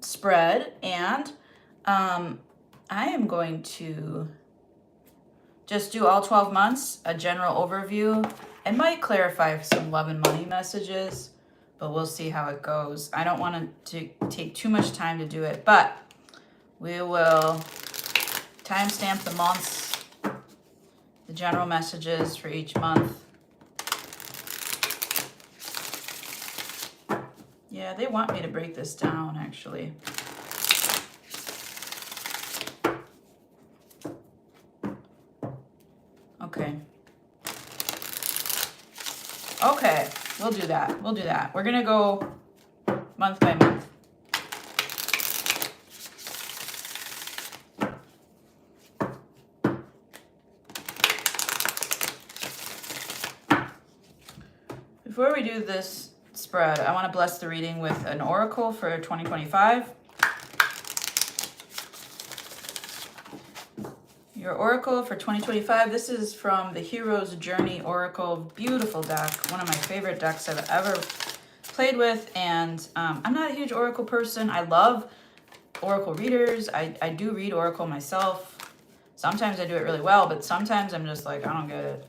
spread, and I am going to just do all 12 months, a general overview. I might clarify some love and money messages, but we'll see how it goes. I don't want to take too much time to do it, but we will timestamp the months, the general messages for each month. Yeah, they want me to break this down, actually. Okay. Okay, we'll do that. We'll do that. We're going to go month by month. Before we do this spread, I want to bless the reading with an oracle for 2025. Your oracle for 2025, this is from the Hero's Journey Oracle. Beautiful deck, one of my favorite decks I've ever played with, and I'm not a huge oracle person. I love oracle readers. I do read oracle myself. Sometimes I do it really well, but sometimes I'm just like, I don't get it.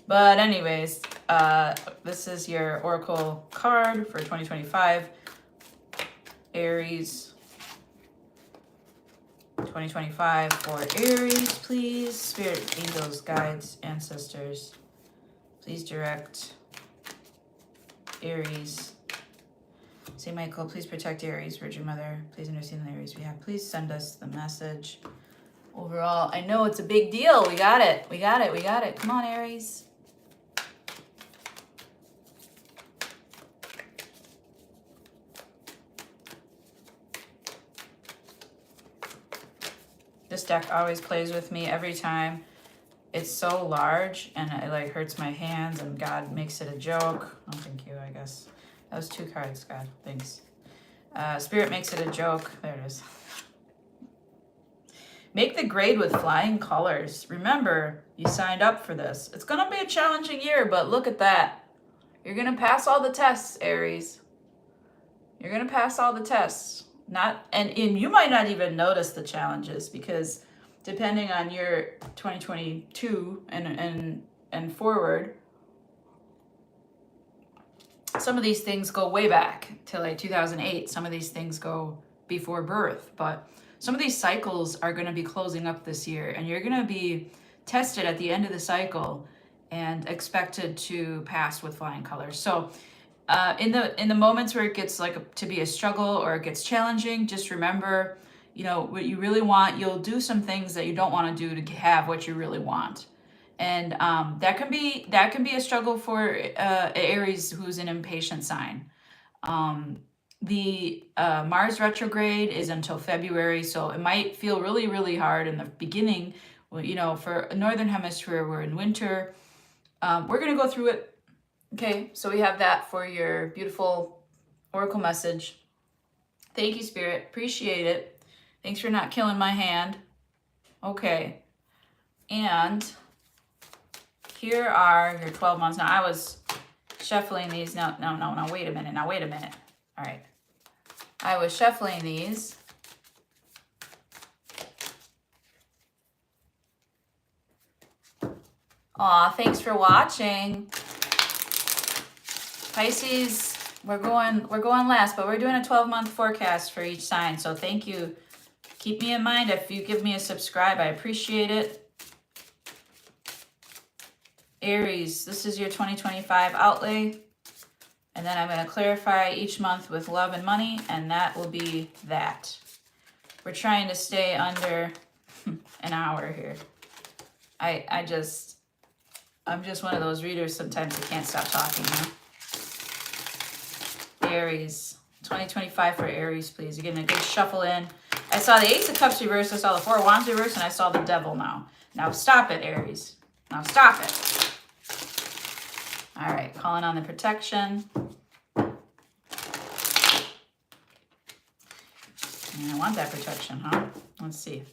But anyways, this is your oracle card for 2025. Aries. 2025 for Aries, please. Spirit, angels, guides, ancestors. Please direct Aries. St. Michael, please protect Aries. Virgin Mother, please intercede on Aries' behalf. Please send us the message. Overall, I know it's a big deal. We got it. We got it. We got it. Come on, Aries. This deck always plays with me every time. It's so large and it like hurts my hands, and God makes it a joke. Oh, thank you, I guess. That was 2 cards, God, thanks. Spirit makes it a joke. There it is. Make the grade with flying colors. Remember, you signed up for this. It's gonna be a challenging year, but look at that. You're gonna pass all the tests, Aries. You're gonna pass all the tests. And you might not even notice the challenges, because depending on your 2022 and forward, some of these things go way back to like 2008. Some of these things go before birth, but some of these cycles are going to be closing up this year, and you're going to be tested at the end of the cycle and expected to pass with flying colors. So in the moments where it gets like to be a struggle or it gets challenging, just remember, you know, what you really want. You'll do some things that you don't want to do to have what you really want, and that can be a struggle for Aries, who's an impatient sign. The Mars retrograde is until February, so it might feel really, really hard in the beginning. You know, for Northern Hemisphere, we're in winter. We're gonna go through it. Okay, so we have that for your beautiful oracle message. Thank you, Spirit. Appreciate it. Thanks for not killing my hand. Okay, and here are your 12 months. Now, I was shuffling these. No, wait a minute. All right. I was shuffling these. Aw, thanks for watching. Pisces, we're going last, but we're doing a 12-month forecast for each sign. So thank you. Keep me in mind if you give me a subscribe. I appreciate it. Aries, this is your 2025 outlay. And then I'm going to clarify each month with love and money, and that will be that. We're trying to stay under an hour here. I'm just one of those readers sometimes I can't stop talking, huh? Aries, 2025 for Aries, please. You're getting a good shuffle in. I saw the Ace of Cups reversed, I saw the Four of Wands reversed, and I saw the Devil now. Now stop it, Aries. Now stop it. All right, calling on the protection. And I want that protection, huh? Let's see.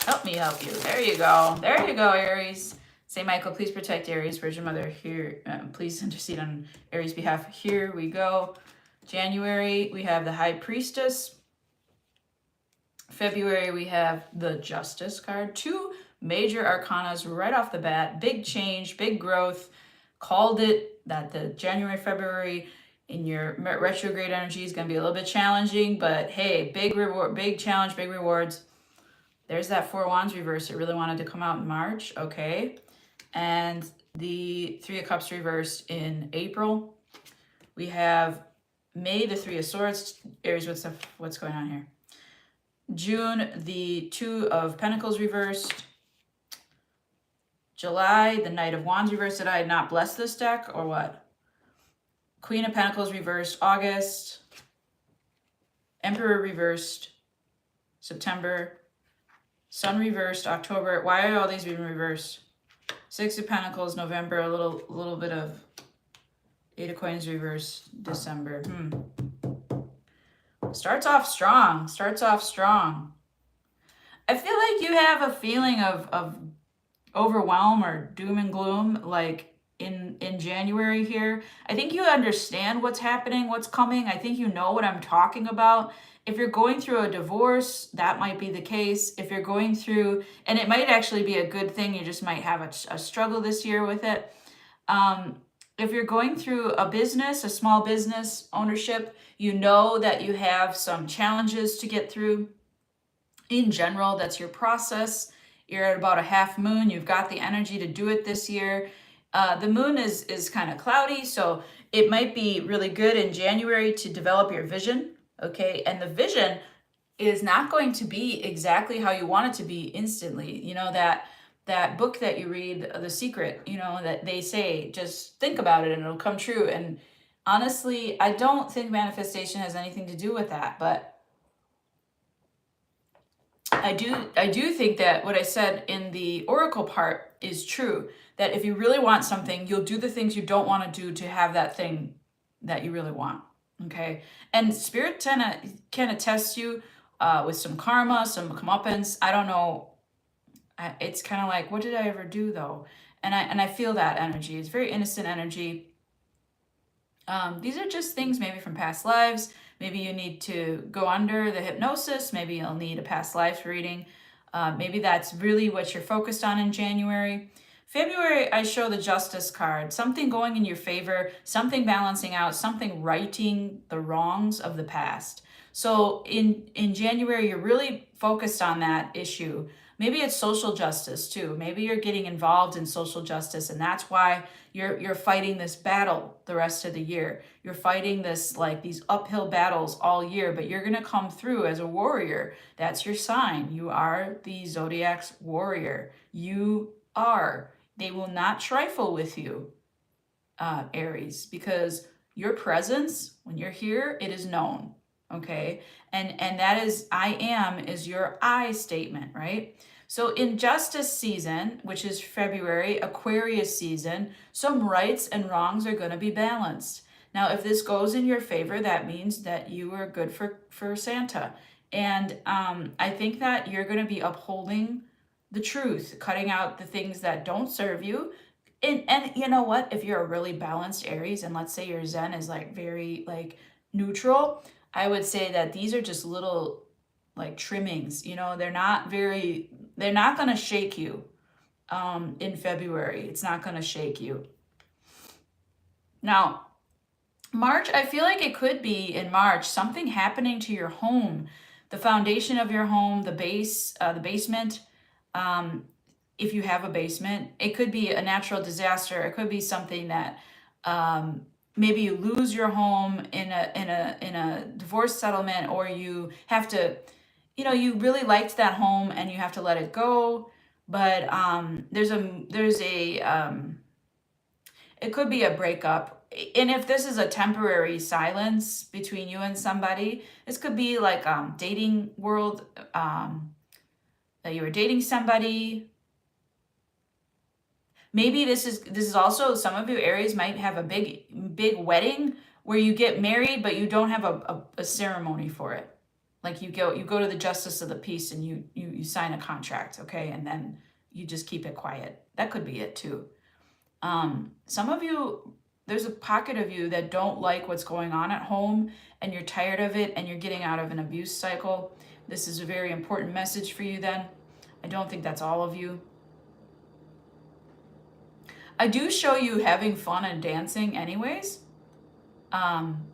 Help me help you. There you go. There you go, Aries. St. Michael, please protect Aries. Virgin Mother, here, please intercede on Aries' behalf. Here we go. January, we have the High Priestess. February, we have the Justice card. Two major arcanas right off the bat. Big change, big growth. Called it that the January, February in your retrograde energy is going to be a little bit challenging, but hey, big reward, big challenge, big rewards. There's that Four Wands reverse. It really wanted to come out in March. Okay. And the Three of Cups reversed in April. We have May, the Three of Swords. Aries, what's going on here? June, the Two of Pentacles reversed. July, the Knight of Wands reversed. Did I not bless this deck or what? Queen of Pentacles reversed August. Emperor reversed September. Sun reversed October. Why are all these being reversed? Six of Pentacles November. A little bit of Eight of Coins reversed December. Starts off strong. I feel like you have a feeling of overwhelm or doom and gloom like in January here. I think you understand what's happening, what's coming. I think you know what I'm talking about. If you're going through a divorce, that might be the case. If you're going through, and it might actually be a good thing, you just might have a struggle this year with it. If you're going through a business, a small business ownership, you know that you have some challenges to get through. In general, that's your process. You're at about a half moon. You've got the energy to do it this year. The moon is kind of cloudy, so it might be really good in January to develop your vision, okay? And the vision is not going to be exactly how you want it to be instantly. You know, that book that you read, The Secret, you know, that they say, just think about it and it'll come true. And honestly, I don't think manifestation has anything to do with that, but I do think that what I said in the oracle part is true, that if you really want something, you'll do the things you don't want to do to have that thing that you really want, okay? And Spirit can attest you with some karma, some comeuppance. I don't know. It's kind of like, what did I ever do though? And I feel that energy. It's very innocent energy. These are just things maybe from past lives. Maybe you need to go under the hypnosis. Maybe you'll need a past life reading. Maybe that's really what you're focused on in January. February, I show the Justice card. Something going in your favor, something balancing out, something righting the wrongs of the past. So in January, you're really focused on that issue. Maybe it's social justice too. Maybe you're getting involved in social justice, and that's why you're fighting this battle the rest of the year. You're fighting this, like, these uphill battles all year, but you're going to come through as a warrior. That's your sign. You are the Zodiac's warrior. You are. They will not trifle with you, Aries, because your presence, when you're here, it is known. Okay. And that is, I am is your I statement, right? So in Justice season, which is February, Aquarius season, some rights and wrongs are going to be balanced. Now, if this goes in your favor, that means that you are good for Santa. And I think that you're going to be upholding the truth, cutting out the things that don't serve you. And you know what? If you're a really balanced Aries, and let's say your Zen is like very like neutral, I would say that these are just little like trimmings. You know, they're not going to shake you in February. It's not going to shake you. Now, March, I feel like it could be in March, something happening to your home, the foundation of your home, the basement. If you have a basement, it could be a natural disaster. It could be something that maybe you lose your home in a divorce settlement, or you have to, you know, you really liked that home and you have to let it go. But it could be a breakup. And if this is a temporary silence between you and somebody, this could be like dating world, that you were dating somebody. Maybe this is also, some of you Aries might have a big wedding where you get married, but you don't have a ceremony for it. Like you go to the justice of the peace and you sign a contract, okay? And then you just keep it quiet. That could be it too. Some of you There's a pocket of you that don't like what's going on at home, and you're tired of it, and you're getting out of an abuse cycle. This is a very important message for you then. I don't think that's all of you. I do show you having fun and dancing anyways,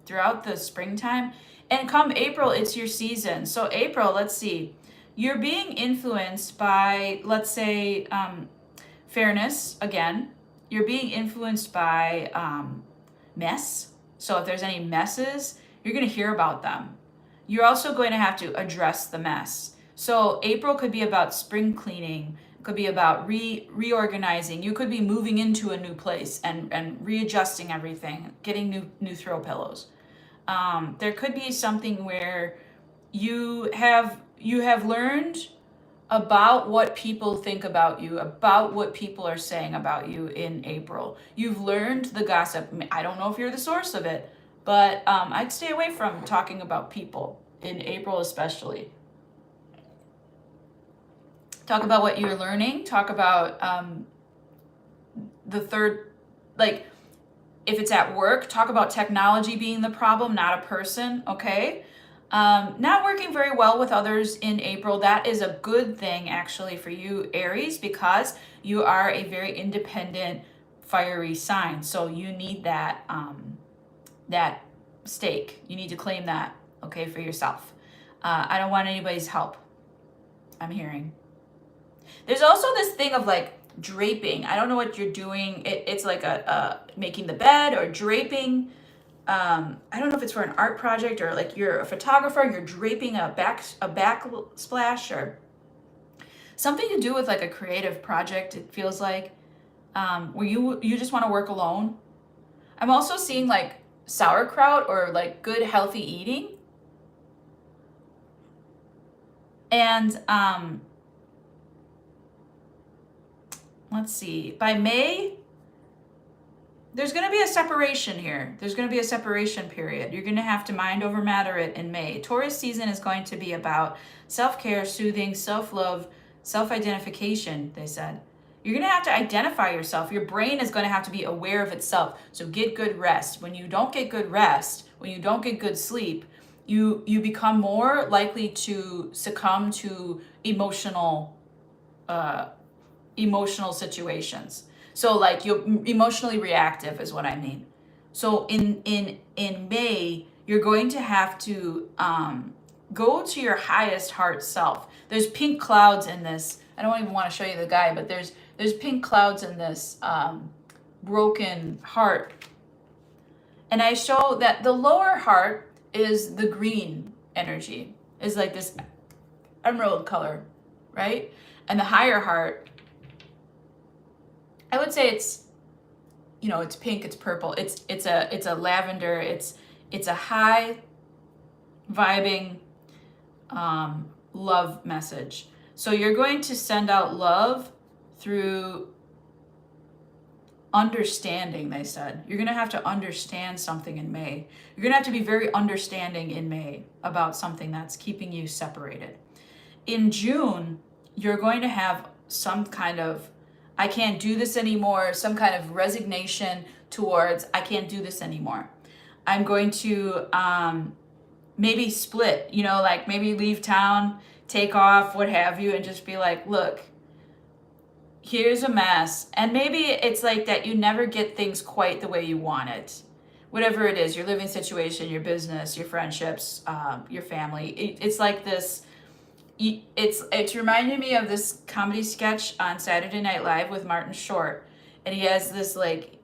throughout the springtime. And come April, it's your season. So April, let's see. You're being influenced by, let's say, fairness again. You're being influenced by mess. So if there's any messes, you're going to hear about them. You're also going to have to address the mess. So April could be about spring cleaning, could be about reorganizing. You could be moving into a new place and readjusting everything, getting new throw pillows. There could be something where you have learned about what people think about you, about what people are saying about you in April. You've learned the gossip. I don't know if you're the source of it, but I'd stay away from talking about people in April especially. Talk about what you're learning. Talk about the third, like if it's at work, talk about technology being the problem, not a person, okay? Not working very well with others in April. That is a good thing actually for you, Aries, because you are a very independent, fiery sign. So you need that that stake. You need to claim that, okay, for yourself. I don't want anybody's help, I'm hearing. There's also this thing of like draping. I don't know what you're doing. It's like a making the bed or draping. I don't know if it's for an art project or like you're a photographer, you're draping a backsplash or something to do with like a creative project. It feels like where you just want to work alone. I'm also seeing like sauerkraut or like good healthy eating. And let's see, by May, there's going to be a separation here. There's going to be a separation period. You're going to have to mind over matter it in May. Taurus season is going to be about self-care, soothing, self-love, self-identification, they said. You're going to have to identify yourself. Your brain is going to have to be aware of itself. So get good rest. When you don't get good rest, when you don't get good sleep, you become more likely to succumb to emotional situations. So like you're emotionally reactive is what I mean. So in May, you're going to have to go to your highest heart self. There's pink clouds in this. I don't even want to show you the guy, but there's pink clouds in this broken heart. And I show that the lower heart is the green energy, is like this emerald color, right? And the higher heart, I would say it's, it's pink, it's purple, it's a lavender, it's a high vibing love message. So you're going to send out love through understanding, they said. You're going to have to understand something in May. You're going to have to be very understanding in May about something that's keeping you separated. In June, you're going to have some kind of, I can't do this anymore, some kind of resignation towards, I can't do this anymore. I'm going to maybe split, like maybe leave town, take off, what have you, and just be like, look, here's a mess. And maybe it's like that you never get things quite the way you want it. Whatever it is, your living situation, your business, your friendships, your family. It's like this, it's reminding me of this comedy sketch on Saturday Night Live with Martin Short. And he has this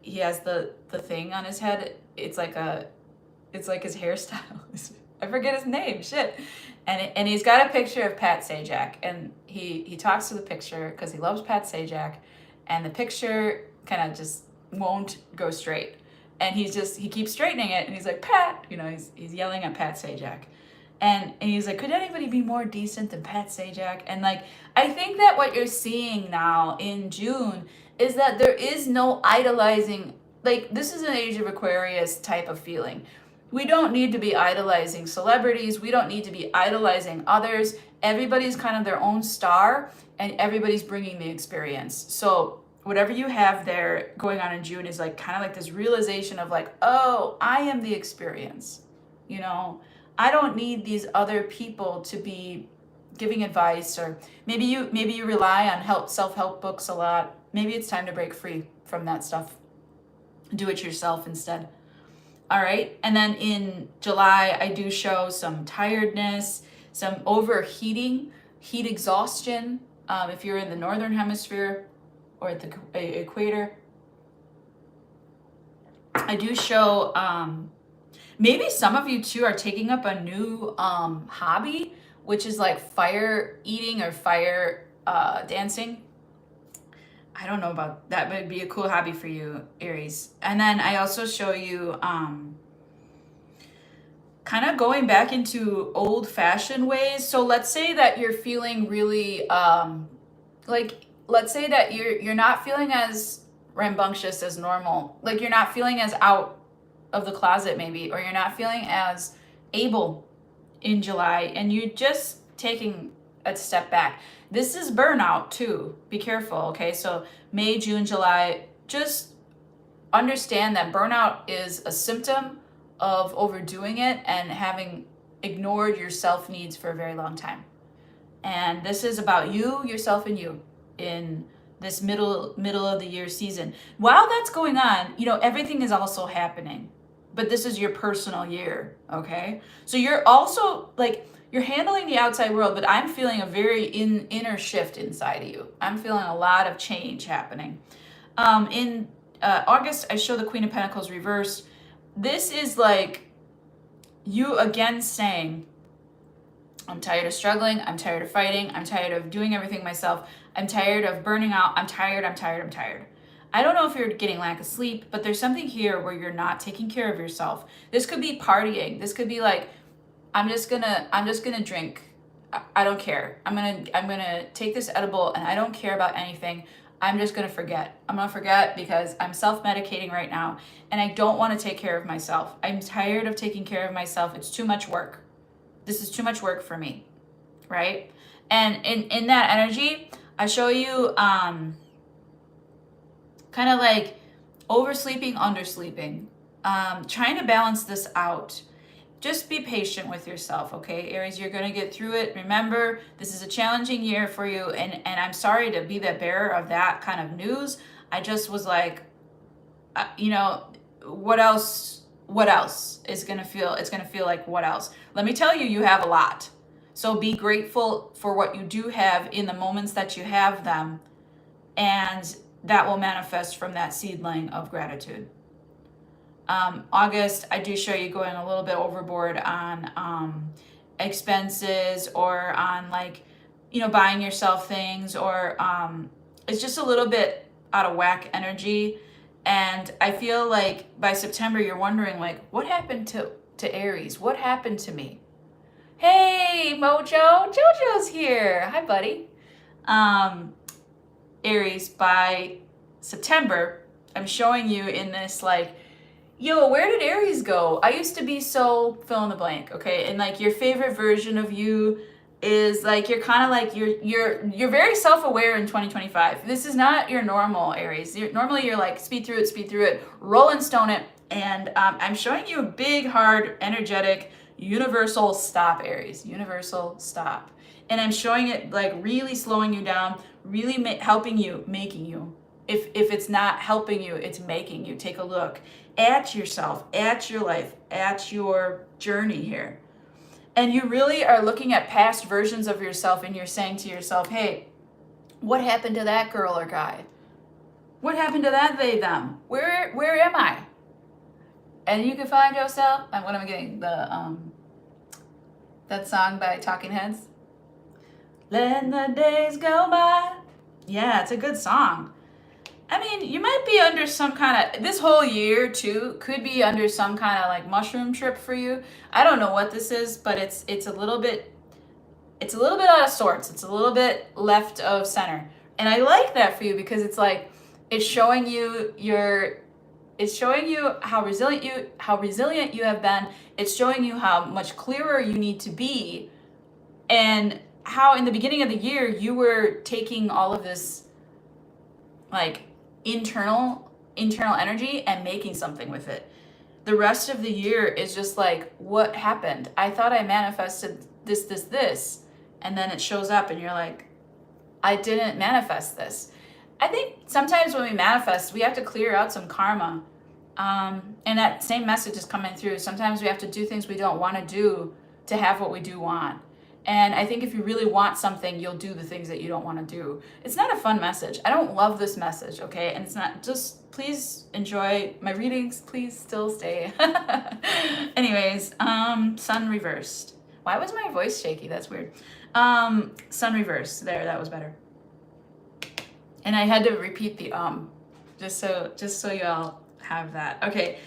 he has the thing on his head. It's like his hairstyle. I forget his name, shit. And he's got a picture of Pat Sajak, and he talks to the picture because he loves Pat Sajak, and the picture kind of just won't go straight, and he keeps straightening it, and he's like, Pat, he's yelling at Pat Sajak, and he's like, could anybody be more decent than Pat Sajak? And like, I think that what you're seeing now in June is that there is no idolizing. Like, this is an age of Aquarius type of feeling. We don't need to be idolizing celebrities. We don't need to be idolizing others. Everybody's kind of their own star, and everybody's bringing the experience. So whatever you have there going on in June is like kind of like this realization of like, oh, I am the experience. You know, I don't need these other people to be giving advice, or maybe you rely on self-help books a lot. Maybe it's time to break free from that stuff. Do it yourself instead. All right. And then in July, I do show some tiredness, some overheating, heat exhaustion. If you're in the northern hemisphere or at the equator, I do show maybe some of you too are taking up a new hobby, which is like fire eating or fire dancing. I don't know about that, but it'd be a cool hobby for you, Aries. And then I also show you kind of going back into old fashioned ways. So let's say that you're feeling really like, let's say that you're not feeling as rambunctious as normal. Like you're not feeling as out of the closet maybe, or you're not feeling as able in July, and you're just taking a step back. This is burnout too. Be careful, okay? So May, June, July, just understand that burnout is a symptom of overdoing it and having ignored your self needs for a very long time. And this is about you, yourself, and you in this middle of the year season. While that's going on, you know, everything is also happening. But this is your personal year, okay? So you're also like, you're handling the outside world, but I'm feeling a very inner shift inside of you. I'm feeling a lot of change happening. In August, I show the Queen of Pentacles reversed. This is like you again saying, I'm tired of struggling. I'm tired of fighting. I'm tired of doing everything myself. I'm tired of burning out. I'm tired. I don't know if you're getting lack of sleep, but there's something here where you're not taking care of yourself. This could be partying. This could be like, I'm just gonna drink. I don't care. I'm gonna take this edible and I don't care about anything. I'm just gonna forget. I'm gonna forget because I'm self-medicating right now and I don't want to take care of myself. I'm tired of taking care of myself. It's too much work. This is too much work for me, right? And in that energy, I show you kind of like oversleeping, undersleeping, trying to balance this out. Just be patient with yourself, okay? Aries, you're going to get through it. Remember, this is a challenging year for you, and I'm sorry to be the bearer of that kind of news. I just was like, you know, what else is going to feel, it's going to feel like what else? Let me tell you, you have a lot. So be grateful for what you do have in the moments that you have them, and that will manifest from that seedling of gratitude. August, I do show you going a little bit overboard on expenses, or on like, you know, buying yourself things, or it's just a little bit out of whack energy. And I feel like by September, you're wondering like, what happened to Aries? What happened to me? Hey, Mojo, Jojo's here. Hi, buddy. Aries, by September, I'm showing you in this like, yo, where did Aries go? I used to be so fill in the blank, okay? And like your favorite version of you is like, you're kind of like, you're very self-aware in 2025. This is not your normal Aries. Normally you're like speed through it, roll and stone it. And I'm showing you a big, hard, energetic, universal stop, Aries. Universal stop. And I'm showing it like really slowing you down, really helping you, making you. If it's not helping you, it's making you. Take a look at yourself, at your life, at your journey here. And you really are looking at past versions of yourself, and you're saying to yourself, hey, what happened to that girl or guy? What happened to that they, them? Where am I? And you can find yourself, and what am I getting? The that song by Talking Heads? Let the days go by. Yeah, it's a good song. I mean, you might be under some kind of, this whole year too could be under some kind of like mushroom trip for you. I don't know what this is, but it's a little bit out of sorts. It's a little bit left of center. And I like that for you because it's like, it's showing you how resilient you have been. It's showing you how much clearer you need to be, and how in the beginning of the year you were taking all of this like internal energy and making something with it. The rest of the year is just like, what happened? I thought I manifested this, and then it shows up and you're like, I didn't manifest this. I think sometimes when we manifest, we have to clear out some karma. And that same message is coming through. Sometimes we have to do things we don't want to do to have what we do want. And I think if you really want something, you'll do the things that you don't want to do. It's not a fun message. I don't love this message, okay? And it's not, just please enjoy my readings. Please still stay. Anyways, sun reversed. Why was my voice shaky? That's weird. Sun reversed. There, that was better. And I had to repeat the just so you all have that. Okay.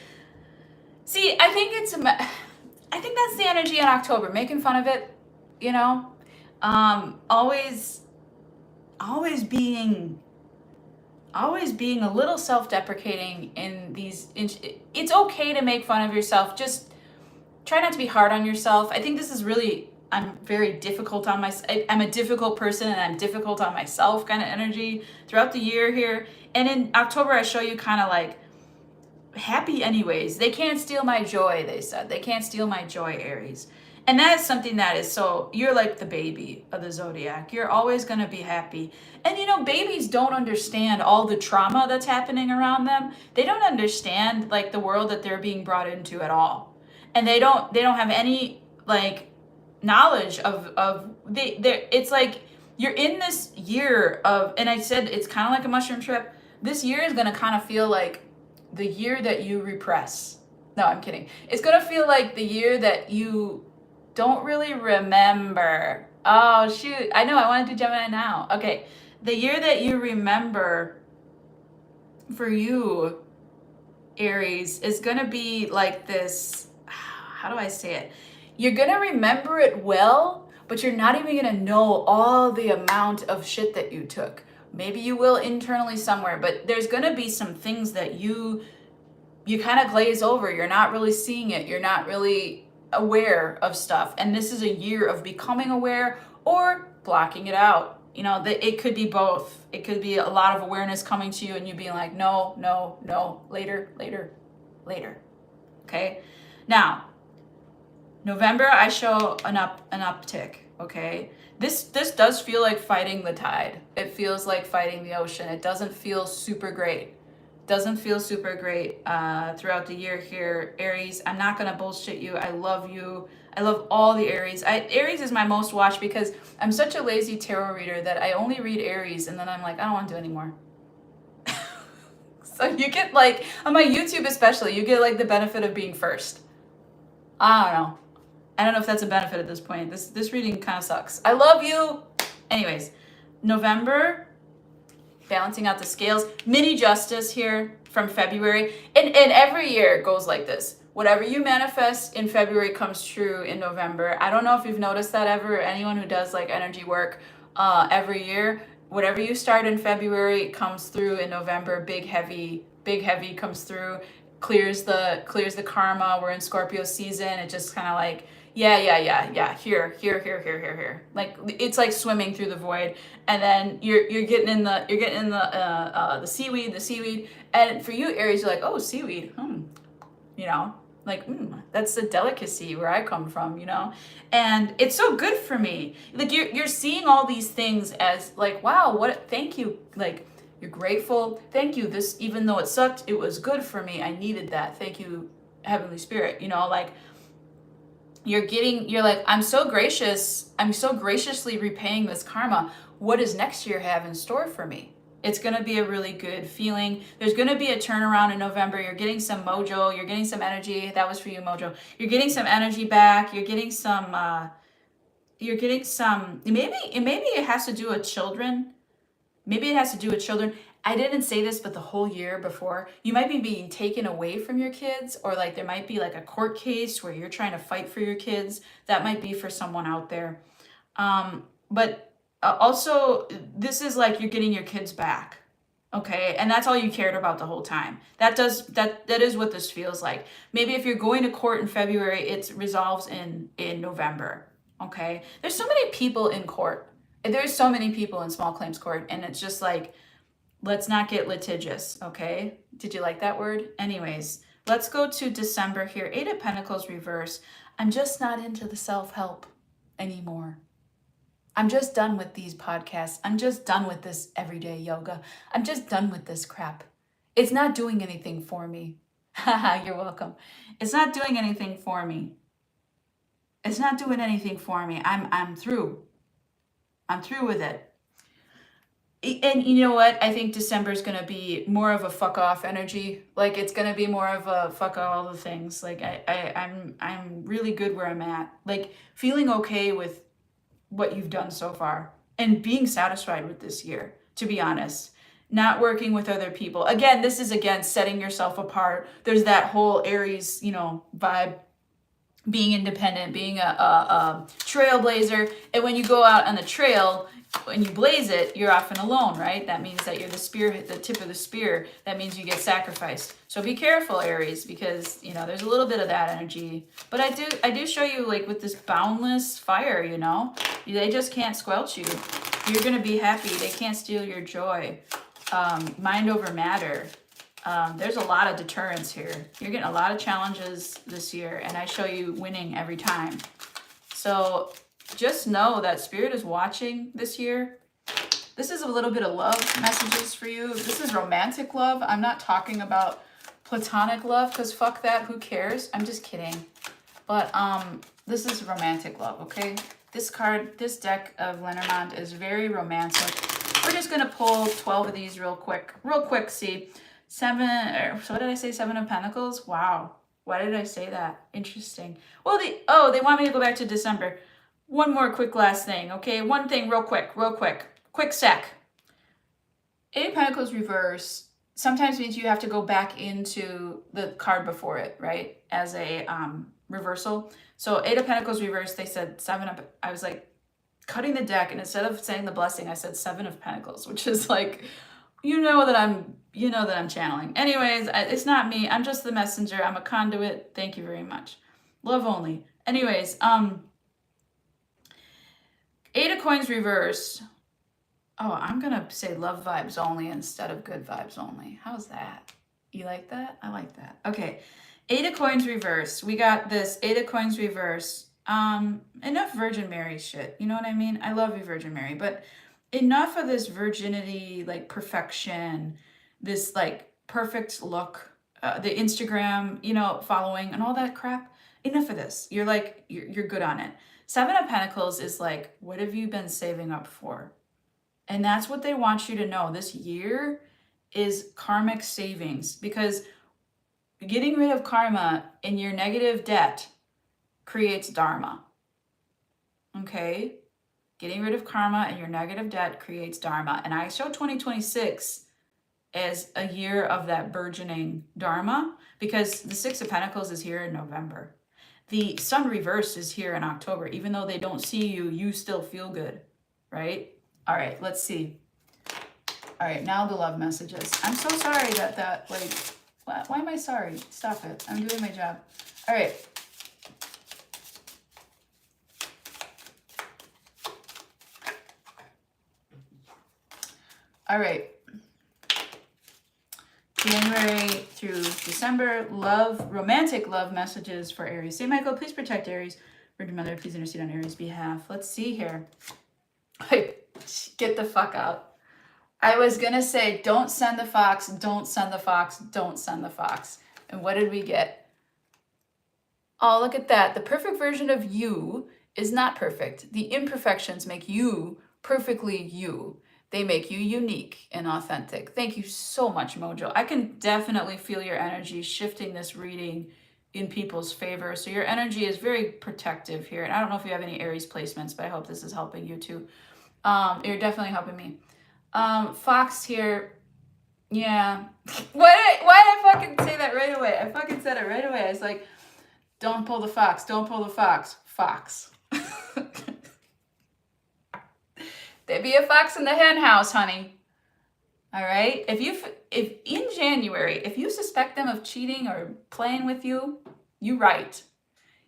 See, I think that's the energy in October, making fun of it, you know? Always being a little self-deprecating in these it's okay to make fun of yourself. Just try not to be hard on yourself. I think this is really, I'm very difficult on myself. I'm a difficult person and I'm difficult on myself kind of energy throughout the year here. And in October, I show you kind of like happy anyways. They can't steal my joy, they said. They can't steal my joy, Aries. And that is something that is so, you're like the baby of the zodiac. You're always going to be happy. And you know, babies don't understand all the trauma that's happening around them. They don't understand like the world that they're being brought into at all. And they don't have any like knowledge of it's like you're in this year of, and I said it's kind of like a mushroom trip. This year is going to kind of feel like the year that you repress. No, I'm kidding. It's going to feel like the year that you don't really remember. Oh, shoot. I know, I want to do Gemini now. Okay. The year that you remember for you, Aries, is going to be like this. How do I say it? You're going to remember it well, but you're not even going to know all the amount of shit that you took. Maybe you will internally somewhere, but there's going to be some things that you kind of glaze over. You're not really seeing it. You're not really aware of stuff. And this is a year of becoming aware or blocking it out. You know, it could be both. It could be a lot of awareness coming to you and you being like, no, no, no, later, later, later. Okay. Now, November, I show an uptick. Okay. This does feel like fighting the tide. It feels like fighting the ocean. It doesn't feel super great. Doesn't feel super great throughout the year here, Aries. I'm not gonna bullshit you. I love you. I love all the Aries. Aries is my most watched because I'm such a lazy tarot reader that I only read Aries and then I'm like, I don't want to do anymore. So you get like, on my YouTube especially, you get like the benefit of being first. I don't know. I don't know if that's a benefit at this point. This reading kind of sucks. I love you. Anyways, November, balancing out the scales. Mini justice here from February. And every year it goes like this. Whatever you manifest in February comes true in November. I don't know if you've noticed that ever. Anyone who does like energy work every year, whatever you start in February comes through in November. Big heavy comes through. Clears the karma. We're in Scorpio season. It just kind of like, yeah. Here. Like it's like swimming through the void, and then you're getting in the seaweed. And for you, Aries, you're like, oh, seaweed. You know, like that's a delicacy where I come from. You know, and it's so good for me. Like you're seeing all these things as like, wow, what? Thank you. Like you're grateful. Thank you. This, even though it sucked, it was good for me. I needed that. Thank you, Heavenly Spirit. You know, like. You're like, I'm so graciously repaying this karma. What does next year have in store for me? It's going to be a really good feeling. There's going to be a turnaround in November. You're getting some mojo. You're getting some energy. That was for you, mojo. You're getting some energy back. You're getting some, maybe it has to do with children. Maybe it has to do with children. I didn't say this, but the whole year before, you might be being taken away from your kids, or like there might be like a court case where you're trying to fight for your kids. That might be for someone out there. But also, this is like you're getting your kids back. Okay, and that's all you cared about the whole time. That is what this feels like. Maybe if you're going to court in February, it resolves in November. Okay, there's so many people in court. There's so many people in small claims court, and it's just like, Let's not get litigious, okay? Did you like that word? Anyways, let's go to December here. Eight of Pentacles reverse. I'm just not into the self-help anymore. I'm just done with these podcasts. I'm just done with this everyday yoga. I'm just done with this crap. It's not doing anything for me. Haha, you're welcome. It's not doing anything for me. It's not doing anything for me. I'm through. I'm through with it. And you know what? I think December is going to be more of a fuck off energy. Like it's going to be more of a fuck all the things. Like I'm really good where I'm at. Like feeling okay with what you've done so far and being satisfied with this year, to be honest. Not working with other people. Again, this is again setting yourself apart. There's that whole Aries, vibe, being independent, being a trailblazer. And when you go out on the trail, when you blaze it, you're often alone, right? That means that you're the spear, the tip of the spear. That means you get sacrificed. So be careful, Aries, because there's a little bit of that energy. But I do show you like with this boundless fire, they just can't squelch you. You're gonna be happy. They can't steal your joy. Mind over matter. There's a lot of deterrence here. You're getting a lot of challenges this year, and I show you winning every time. So just know that Spirit is watching this year. This is a little bit of love messages for you. This is romantic love. I'm not talking about platonic love, because fuck that, who cares? I'm just kidding. But this is romantic love, okay? This deck of Lenormand is very romantic. We're just gonna pull 12 of these real quick. See. What did I say? 7 of Pentacles? Wow. Why did I say that? Interesting. Well, they want me to go back to December. One more quick last thing, okay? One thing real quick. Quick sec. 8 of Pentacles reverse sometimes means you have to go back into the card before it, right? As a reversal. So 8 of Pentacles reverse, they said 7 of, I was like cutting the deck, and instead of saying the blessing, I said 7 of Pentacles, which is like, that I'm channeling. Anyways, it's not me. I'm just the messenger. I'm a conduit. Thank you very much. Love only. Anyways, 8 of Coins reverse. Oh, I'm going to say love vibes only instead of good vibes only. How's that? You like that? I like that. Okay. 8 of Coins reverse. We got this 8 of Coins reverse. Enough Virgin Mary shit. You know what I mean? I love you, Virgin Mary, but enough of this virginity, like perfection, this like perfect look, the Instagram, following and all that crap. Enough of this. You're like, you're good on it. 7 of Pentacles is like, what have you been saving up for? And that's what they want you to know. This year is karmic savings, because getting rid of karma in your negative debt creates dharma. Okay? Getting rid of karma and your negative debt creates dharma. And I show 2026 as a year of that burgeoning dharma, because the 6 of Pentacles is here in November. The sun reversed is here in October. Even though they don't see you, you still feel good, right? All right, let's see. All right, now the love messages. I'm so sorry that why am I sorry? Stop it. I'm doing my job. All right. All right. January through December, romantic love messages for Aries. St. Michael, please protect Aries. Virgin Mother, please intercede on Aries' behalf. Let's see here. Get the fuck out. I was going to say, don't send the fox, don't send the fox, don't send the fox. And what did we get? Oh, look at that. The perfect version of you is not perfect. The imperfections make you perfectly you. They make you unique and authentic. Thank you so much, Mojo. I can definitely feel your energy shifting this reading in people's favor. So your energy is very protective here. And I don't know if you have any Aries placements, but I hope this is helping you too. You're definitely helping me. Fox here. Yeah. Why did I fucking say that right away? I fucking said it right away. I was like, don't pull the fox. Don't pull the fox. Fox. There be a fox in the hen house, honey. All right. If in January, if you suspect them of cheating or playing with you, you right.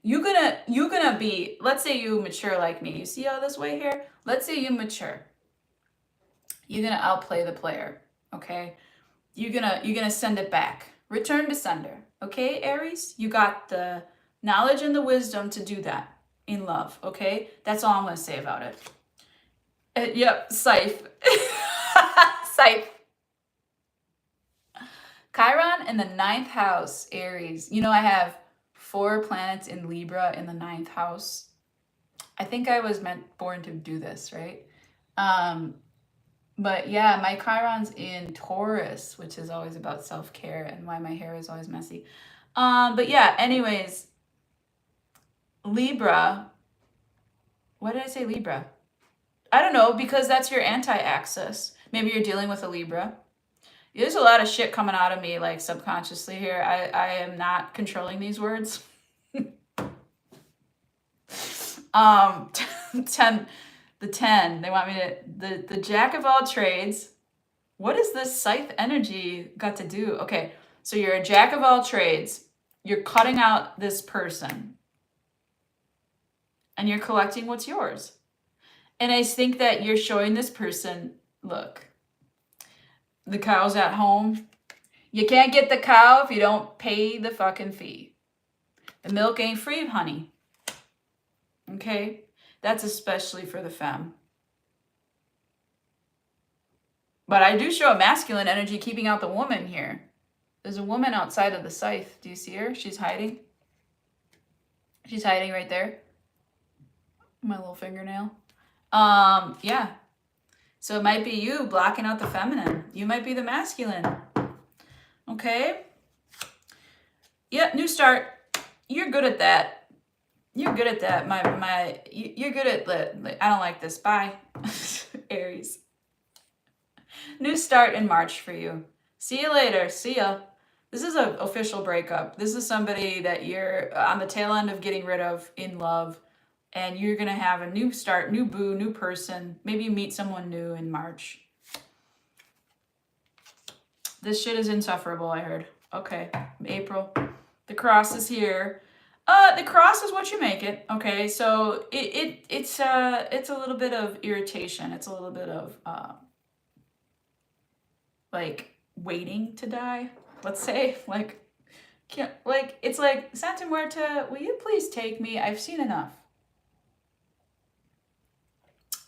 You're gonna be, let's say you mature like me. You see all this way here? Let's say you mature. You're gonna outplay the player. okay? You're gonna send it back. Return to sender. Okay, Aries? You got the knowledge and the wisdom to do that in love, okay? That's all I'm gonna say about it. Yep, Scythe. Scythe. Chiron in the ninth house, Aries. You know, I have 4 planets in Libra in the ninth house. I think I was born to do this, right? But yeah, my Chiron's in Taurus, which is always about self-care and why my hair is always messy. But yeah, anyways, Libra. Why did I say Libra? I don't know, because that's your anti-axis. Maybe you're dealing with a Libra. There's a lot of shit coming out of me, like subconsciously here. I am not controlling these words. 10, the 10, they want me to, the jack of all trades. What is this scythe energy got to do? Okay, so you're a jack of all trades. You're cutting out this person and you're collecting what's yours. And I think that you're showing this person, look, the cow's at home. You can't get the cow if you don't pay the fucking fee. The milk ain't free, honey. Okay? That's especially for the femme. But I do show a masculine energy keeping out the woman here. There's a woman outside of the scythe. Do you see her? She's hiding. She's hiding right there. My little fingernail. Yeah. So it might be you blocking out the feminine. You might be the masculine. Okay? Yeah, new start. You're good at that. You're good at that. You're good at I don't like this. Bye. Aries. New start in March for you. See you later. See ya. This is an official breakup. This is somebody that you're on the tail end of getting rid of in love. And you're going to have a new start, new boo, new person. Maybe you meet someone new in March. This shit is insufferable, I heard. Okay, April. The cross is here. The cross is what you make it. Okay, so it's a little bit of irritation. It's a little bit of like waiting to die. Let's say it's like Santa Muerta. Will you please take me? I've seen enough.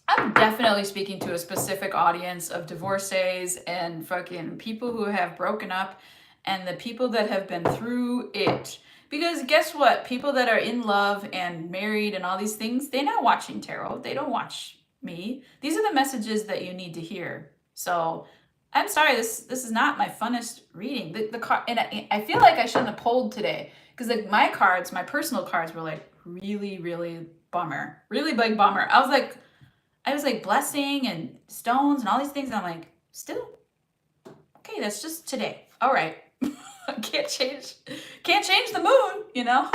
I'm definitely speaking to a specific audience of divorcees and fucking people who have broken up and the people that have been through it. Because guess what? People that are in love and married and all these things, they're not watching tarot. They don't watch me. These are the messages that you need to hear. So I'm sorry, this is not my funnest reading. The card, and I feel like I shouldn't have pulled today because like my cards, my personal cards were like really, really bummer. Really big bummer. I was like blessing and stones and all these things. And I'm like, still, okay, that's just today. All right. can't change the moon, you know,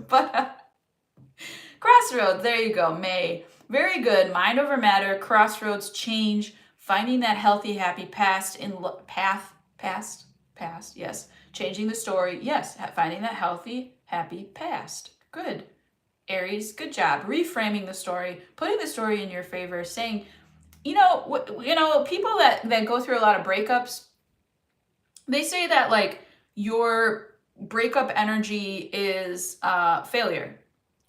but crossroads, there you go. May, very good. Mind over matter, crossroads, change, finding that healthy, happy past past, yes. Changing the story, yes. Finding that healthy, happy past. Good. Aries, good job. Reframing the story, putting the story in your favor, saying, people that go through a lot of breakups, they say that like your breakup energy is failure.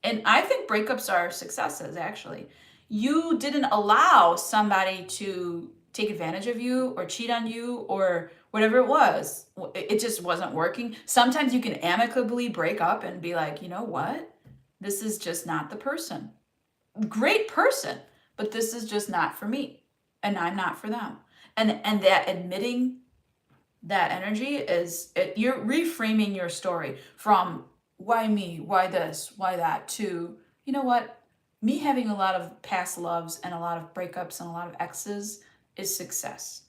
And I think breakups are successes, actually. You didn't allow somebody to take advantage of you or cheat on you or whatever it was. It just wasn't working. Sometimes you can amicably break up and be like, you know what? This is just not the person. Great person, but this is just not for me. And I'm not for them. And that admitting that energy is, you're reframing your story from why me, why this, why that, to, you know what? Me having a lot of past loves and a lot of breakups and a lot of exes is success.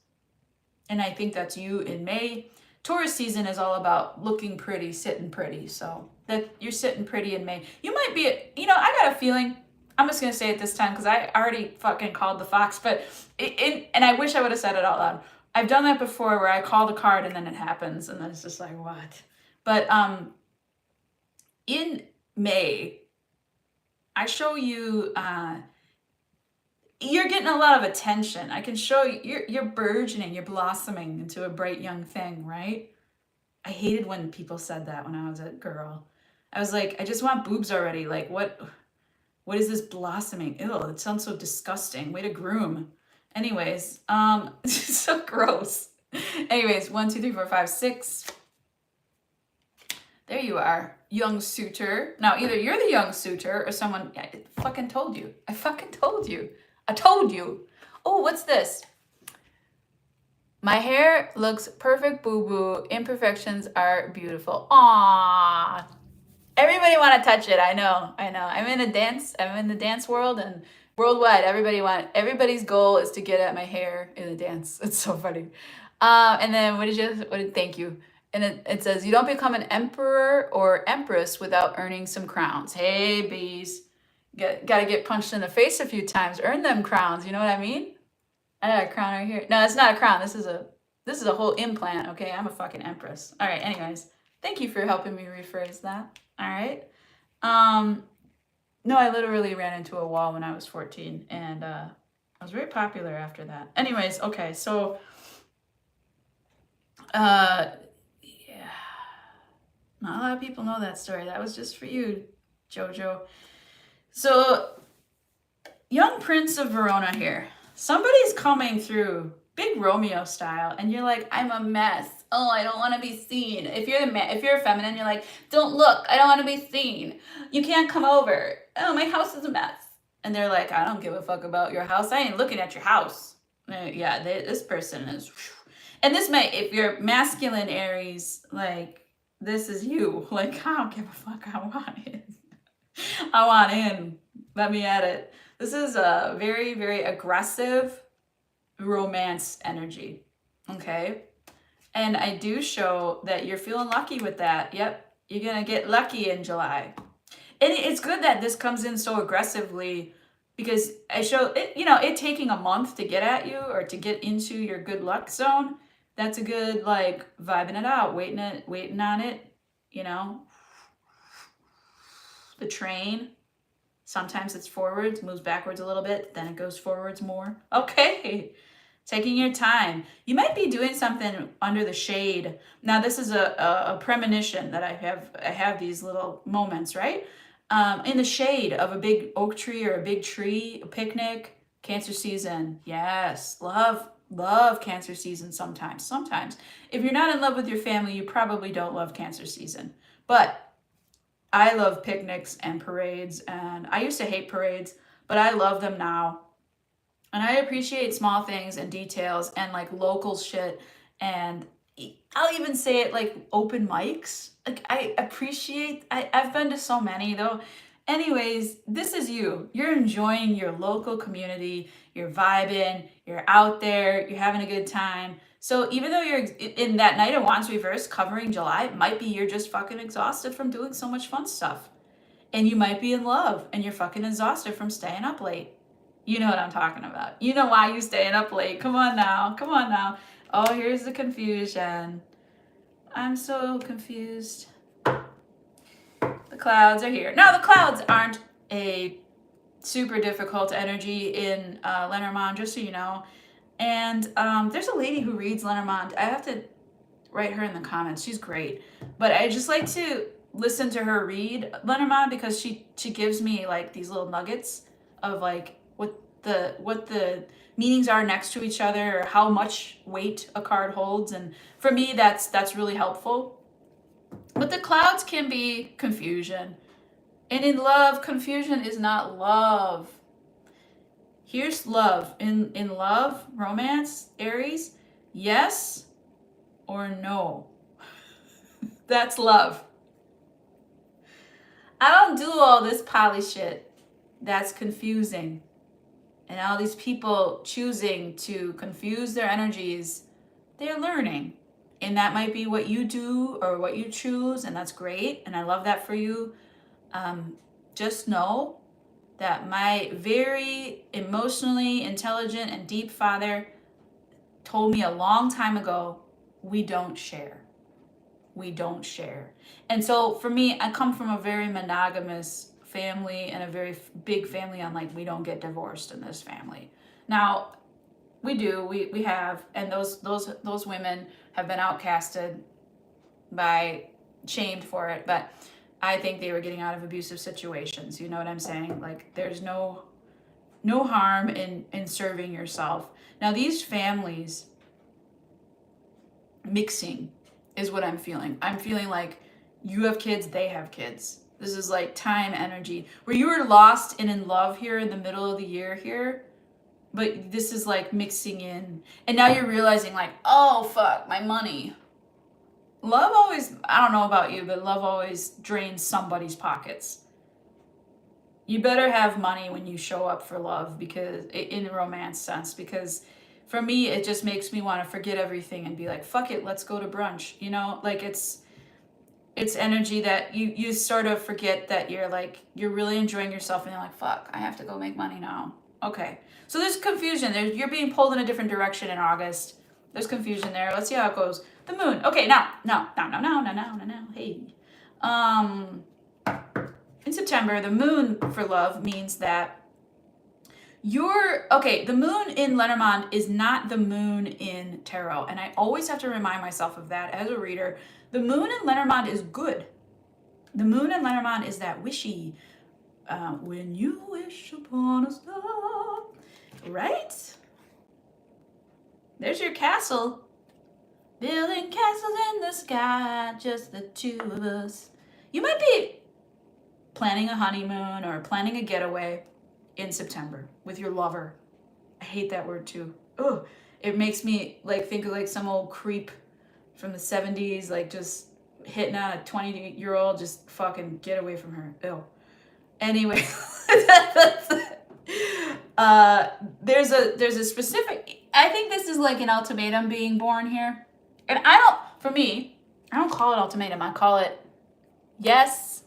And I think that's you in May. Taurus season is all about looking pretty, sitting pretty. So that you're sitting pretty in May. You might be, I got a feeling, I'm just going to say it this time because I already fucking called the fox, but and I wish I would have said it out loud. I've done that before where I call the card and then it happens and then it's just like, what? But in May, I show you you're getting a lot of attention. I can show you, you're burgeoning, you're blossoming into a bright young thing, right? I hated when people said that when I was a girl. I was like, I just want boobs already. Like, what is this blossoming? Ew, it sounds so disgusting. Way to groom. Anyways, so gross. Anyways, 1, 2, 3, 4, 5, 6. There you are, young suitor. Now, either you're the young suitor or someone. I fucking told you. I fucking told you. I told you. Oh, what's this? My hair looks perfect, boo boo. Imperfections are beautiful. Aww. Everybody want to touch it. I know. I'm in the dance world, and worldwide, everybody's goal is to get at my hair in a dance. It's so funny. And then thank you. And it says, you don't become an emperor or empress without earning some crowns. Hey, bees. Gotta get punched in the face a few times. Earn them crowns. You know what I mean? I got a crown right here. No, it's not a crown. This is a whole implant. Okay, I'm a fucking empress. All right. Anyways, thank you for helping me rephrase that. All right. No, I literally ran into a wall when I was 14, and I was very popular after that. Anyways, okay, so yeah, not a lot of people know that story. That was just for you, Jojo. So, young Prince of Verona here. Somebody's coming through big Romeo style, and you're like, I'm a mess. Oh, I don't want to be seen. If you're a feminine, you're like, don't look. I don't want to be seen. You can't come over. Oh, my house is a mess. And they're like, I don't give a fuck about your house. I ain't looking at your house. Yeah, this person is. And this might, if you're masculine Aries, like, this is you. Like, I don't give a fuck. I want in. I want in. Let me at it. This is a very, very aggressive romance energy. Okay? And I do show that you're feeling lucky with that. Yep, you're going to get lucky in July. And it's good that this comes in so aggressively, because I show it, it taking a month to get at you or to get into your good luck zone. That's a good, like, vibing it out, waiting on it, the train. Sometimes it's forwards, moves backwards a little bit, then it goes forwards more. Okay. Taking your time. You might be doing something under the shade. Now, this is a premonition that I have these little moments, right? In the shade of a big oak tree or a big tree, a picnic, Cancer season. Yes, love Cancer season sometimes. Sometimes. If you're not in love with your family, you probably don't love Cancer season. But I love picnics and parades, and I used to hate parades, but I love them now. And I appreciate small things and details and, like, local shit. And I'll even say it, like, open mics. Like, I've been to so many though. Anyways, this is you. You're enjoying your local community. You're vibing. You're out there. You're having a good time. So even though you're in that Night of Wands reverse covering July, it might be you're just fucking exhausted from doing so much fun stuff. And you might be in love and you're fucking exhausted from staying up late. You know what I'm talking about. You know why you staying up late. Come on now. Come on now. Oh, here's the confusion. I'm so confused. The clouds are here. Now, the clouds aren't a super difficult energy in Lenormand, just so you know. And there's a lady who reads Lenormand. I have to write her in the comments. She's great. But I just like to listen to her read Lenormand because she gives me, like, these little nuggets of, like, what the meanings are next to each other, or how much weight a card holds. And for me, that's really helpful. But the clouds can be confusion. And in love, confusion is not love. Here's love. In love, romance, Aries, yes or no. That's love. I don't do all this poly shit. That's confusing. And all these people choosing to confuse their energies, they're learning. And that might be what you do or what you choose, and that's great. And I love that for you. Just know that my very emotionally intelligent and deep father told me a long time ago, we don't share. We don't share. And so for me, I come from a very monogamous family and a very big family on like, we don't get divorced in this family. Now, we do, we have, and those women have been outcasted by, shamed for it, but I think they were getting out of abusive situations. You know what I'm saying? Like, there's no harm in serving yourself. Now, these families mixing is what I'm feeling. I'm feeling like you have kids, they have kids. This is like time, energy, where you were lost and in love here in the middle of the year here, but this is like mixing in, and now you're realizing like, oh fuck, my money. Love always, I don't know about you, but love always drains somebody's pockets. You better have money when you show up for love, because in a romance sense, because for me, it just makes me want to forget everything and be like, fuck it, let's go to brunch. You know, like it's energy that you sort of forget that you're really enjoying yourself, and you're like, fuck, I have to go make money now. Okay. So there's confusion. You're being pulled in a different direction in August. There's confusion there. Let's see how it goes. The moon. Okay, now. Hey. In September, the moon for love means that the moon in Lenormand is not the moon in tarot. And I always have to remind myself of that as a reader. The moon in Lenormand is good. The moon in Lenormand is that wishy, when you wish upon a star, right? There's your castle. Building castles in the sky, just the two of us. You might be planning a honeymoon or planning a getaway in September with your lover. I hate that word too. Ugh. It makes me like think of like some old creep from the 70s, like just hitting on a 20-year-old, just fucking get away from her. Ew. Anyway, there's a specific, I think this is like an ultimatum being born here. And for me, I don't call it ultimatum. I call it yes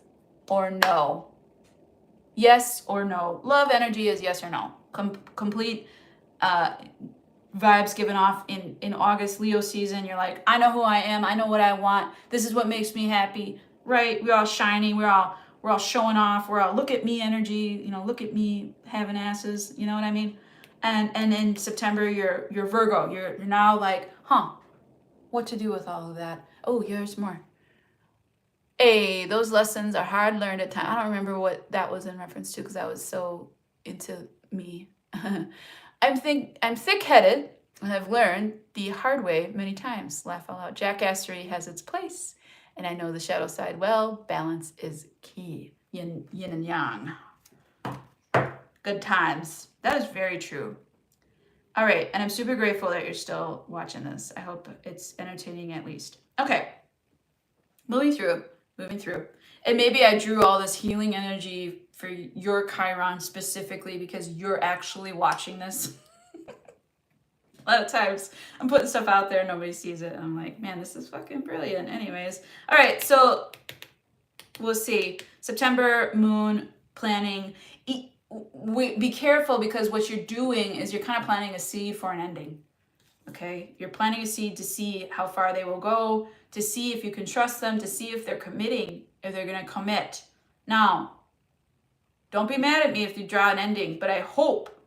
or no. Yes or no. Love energy is yes or no. Complete vibes given off in August, Leo season. You're like, I know who I am. I know what I want. This is what makes me happy. Right? We're all shiny. We're all showing off. We're all look at me energy. You know, look at me having asses. You know what I mean? And in September, you're Virgo. You're now like, what to do with all of that? Oh, here's more. Hey, those lessons are hard learned at times. I don't remember what that was in reference to because I was so into me. I'm thick-headed, and I've learned the hard way many times. Laugh out loud. Jackassery has its place, and I know the shadow side well. Balance is key. Yin and yang. Good times. That is very true. All right, and I'm super grateful that you're still watching this. I hope it's entertaining at least. Okay, moving through. And maybe I drew all this healing energy for your Chiron specifically because you're actually watching this. A lot of times I'm putting stuff out there, nobody sees it, and I'm like, man, this is fucking brilliant. Anyways, all right, so we'll see. September, moon, planning. Be careful because what you're doing is you're kind of planting a seed for an ending. Okay, you're planting a seed to see how far they will go, to see if you can trust them, to see if they're committing, if they're going to commit. Now, don't be mad at me if you draw an ending, but I hope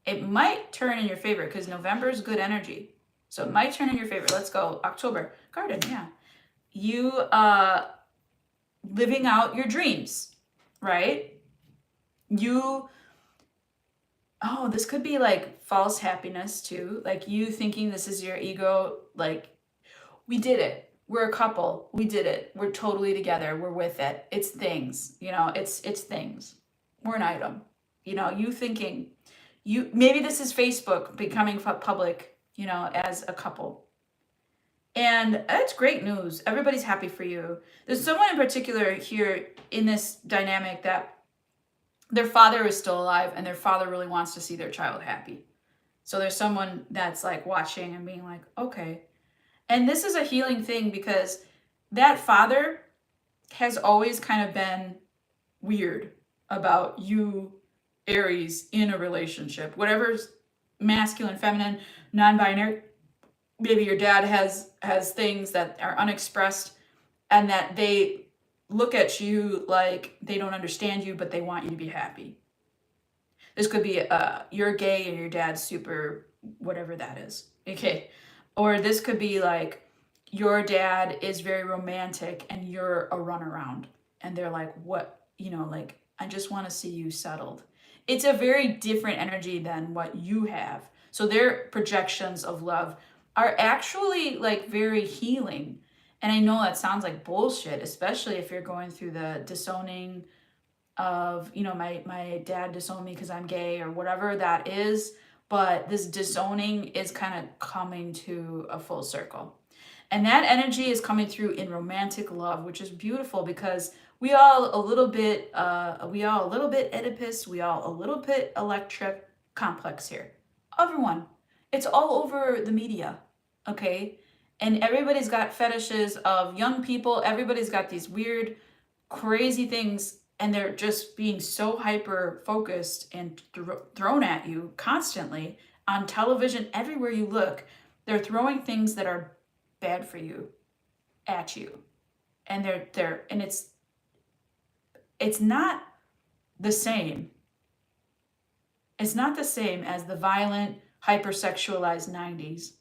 it might turn in your favor because November is good energy. So it might turn in your favor. Let's go. October, garden, yeah. You living out your dreams, right? This could be like false happiness too. Like you thinking this is your ego, like we did it. We're a couple. We did it. We're totally together. We're with it. It's things, it's things. We're an item. You thinking maybe this is Facebook becoming public, as a couple. And that's great news. Everybody's happy for you. There's someone in particular here in this dynamic that their father is still alive and their father really wants to see their child happy. So there's someone that's like watching and being like, okay. And this is a healing thing because that father has always kind of been weird about you, Aries, in a relationship. Whatever's masculine, feminine, non-binary, maybe your dad has things that are unexpressed and that they look at you like they don't understand you, but they want you to be happy. This could be you're gay and your dad's super whatever that is. Okay. Or this could be like your dad is very romantic and you're a runaround. And they're like, what, like, I just want to see you settled. It's a very different energy than what you have. So their projections of love are actually like very healing. And I know that sounds like bullshit, especially if you're going through the disowning of, my dad disowned me because I'm gay or whatever that is. But this disowning is kind of coming to a full circle. And that energy is coming through in romantic love, which is beautiful because we all a little bit Oedipus, we all a little bit electric complex here. Everyone. It's all over the media, okay? And everybody's got fetishes of young people. Everybody's got these weird, crazy things, and they're just being so hyper focused and thrown at you constantly on television. Everywhere you look, they're throwing things that are bad for you at you, and it's not the same. It's not the same as the violent, hypersexualized 90s.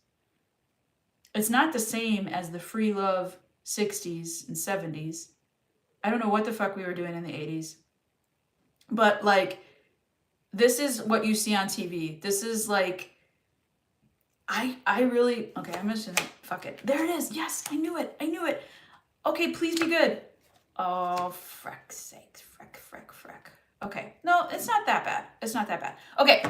It's not the same as the free love 60s and 70s. I don't know what the fuck we were doing in the 80s. But like, this is what you see on TV. This is like, I really, okay, I'm just gonna, fuck it. There it is. Yes, I knew it. Okay, please be good. Oh, freck's sakes. Freck. Okay, no, it's not that bad. Okay,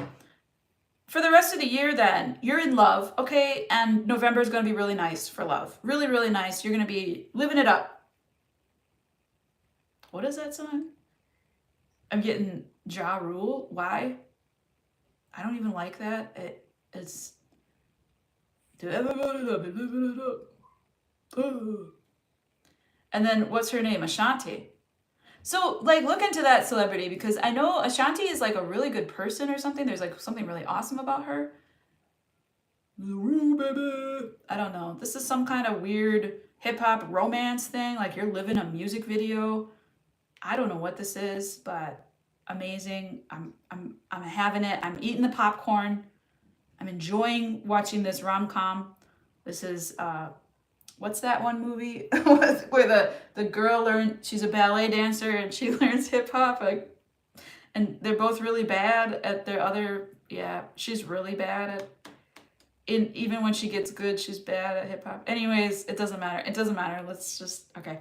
for the rest of the year then, you're in love, okay? And November is gonna be really nice for love. Really, really nice. You're gonna be living it up. What is that song? I'm getting Ja Rule. Why? I don't even like that. It's... And then what's her name? Ashanti. So like, look into that celebrity, because I know Ashanti is like a really good person or something. There's like something really awesome about her. I don't know. This is some kind of weird hip hop romance thing. Like you're living a music video. I don't know what this is, but amazing. I'm having it. I'm eating the popcorn. I'm enjoying watching this rom-com. This is what's that one movie where the girl she's a ballet dancer and she learns hip hop, like, and they're both really bad at their other. Yeah, she's really bad at. Even when she gets good, she's bad at hip hop. Anyways, it doesn't matter. Let's just okay.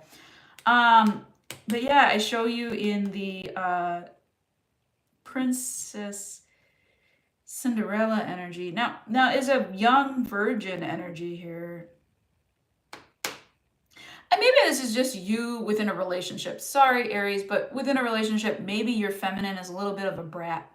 But yeah, I show you in the Princess Cinderella energy. Now is a young virgin energy here. And maybe this is just you within a relationship. Sorry, Aries, but within a relationship, maybe your feminine is a little bit of a brat.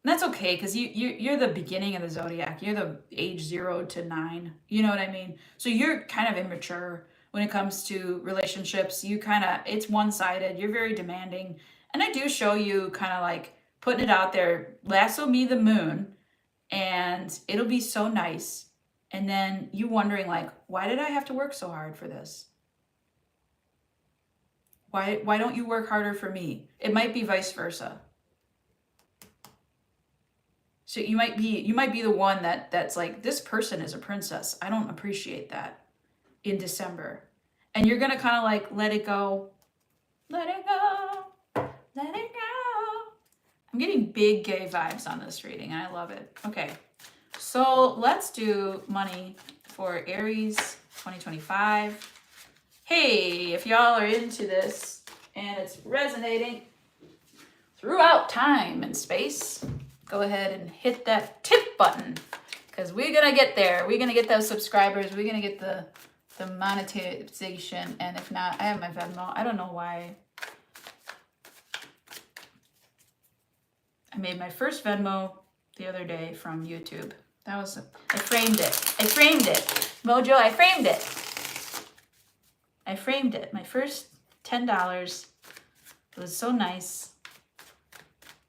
And that's okay, because you're the beginning of the zodiac. You're the age 0 to 9. You know what I mean? So you're kind of immature when it comes to relationships. It's one-sided. You're very demanding. And I do show you kind of like putting it out there. Lasso me the moon, and it'll be so nice. And then you wondering like, why did I have to work so hard for this? Why don't you work harder for me? It might be vice versa. So you might be the one that's like, this person is a princess. I don't appreciate that in December. And you're gonna kind of like let it go. Let it go. Let it go. I'm getting big gay vibes on this reading, and I love it. Okay. So let's do money for Aries 2025. Hey, if y'all are into this and it's resonating throughout time and space, go ahead and hit that tip button, because we're going to get there. We're going to get those subscribers. We're going to get the monetization. And if not, I have my Venmo. I don't know why. I made my first Venmo the other day from YouTube. I framed it. Mojo, I framed it. My first $10. It was so nice.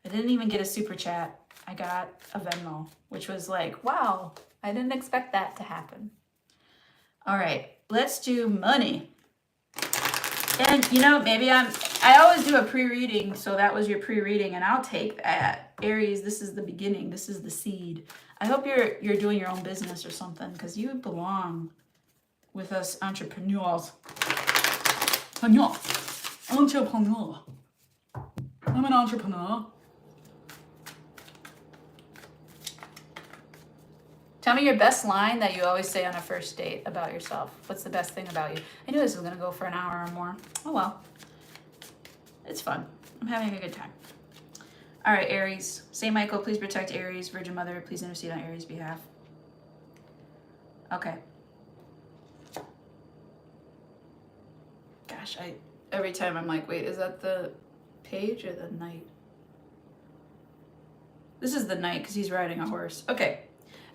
I didn't even get a super chat. I got a Venmo, which was like, wow, I didn't expect that to happen. All right, let's do money. And you know, maybe I always do a pre-reading, so that was your pre-reading, and I'll take that. Aries, this is the beginning. This is the seed. I hope you're doing your own business or something, because you belong with us entrepreneurs. Entrepreneur. I'm an entrepreneur. Tell me your best line that you always say on a first date about yourself. What's the best thing about you? I knew this was going to go for an hour or more. Oh well. It's fun. I'm having a good time. All right, Aries. Saint Michael, please protect Aries. Virgin Mother, please intercede on Aries' behalf. Okay. Gosh, every time I'm like, wait, is that the page or the knight? This is the knight because he's riding a horse. Okay.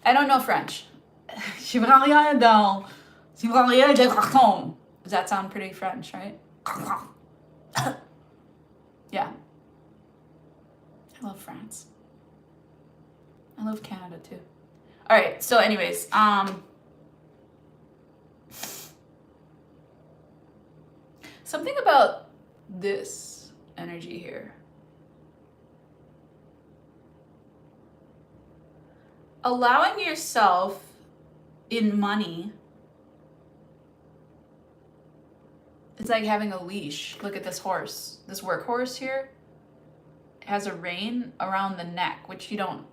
I don't know French. Does that sound pretty French, right? Yeah. I love France. I love Canada too. All right. So anyways, something about this energy here. Allowing yourself in money, it's like having a leash. Look at this horse. This workhorse here has a rein around the neck, which you don't,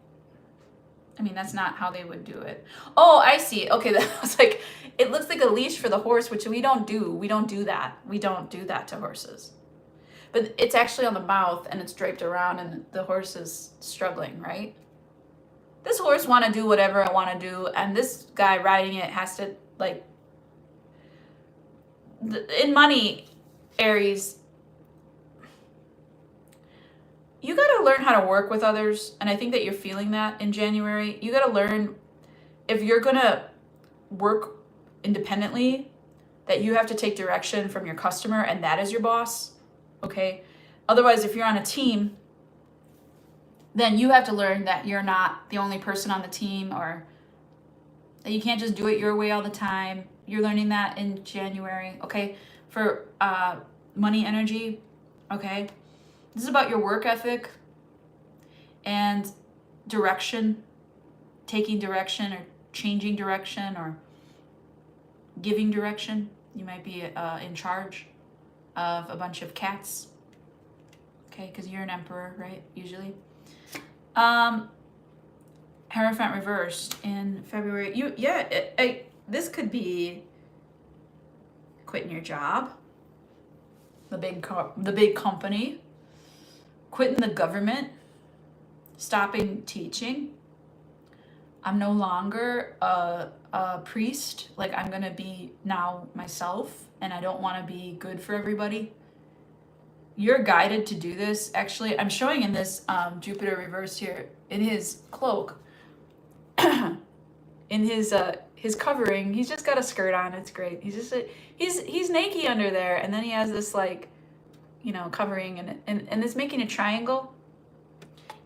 I mean, that's not how they would do it. Oh, I see. Okay, that was like, it looks like a leash for the horse, which we don't do. We don't do that. We don't do that to horses. But it's actually on the mouth and it's draped around and the horse is struggling, right? This horse want to do whatever I want to do, and this guy riding it has to, like, in money, Aries, you got to learn how to work with others, and I think that you're feeling that in January. You got to learn, if you're going to work independently, that you have to take direction from your customer, and that is your boss, okay? Otherwise, if you're on a team, then you have to learn that you're not the only person on the team, or that you can't just do it your way all the time. You're learning that in January, okay? For money energy, okay? This is about your work ethic and direction, taking direction or changing direction or giving direction. You might be in charge of a bunch of cats, okay? Because you're an emperor, right? Usually. Hierophant reversed in February. This could be quitting your job, the big company, quitting the government, stopping teaching. I'm no longer a priest. Like, I'm gonna be now myself, and I don't want to be good for everybody. You're guided to do this. Actually, I'm showing in this Jupiter reversed here in his cloak, in his covering. He's just got a skirt on. It's great. He's naked under there, and then he has this, like, you know, covering, and it's making a triangle.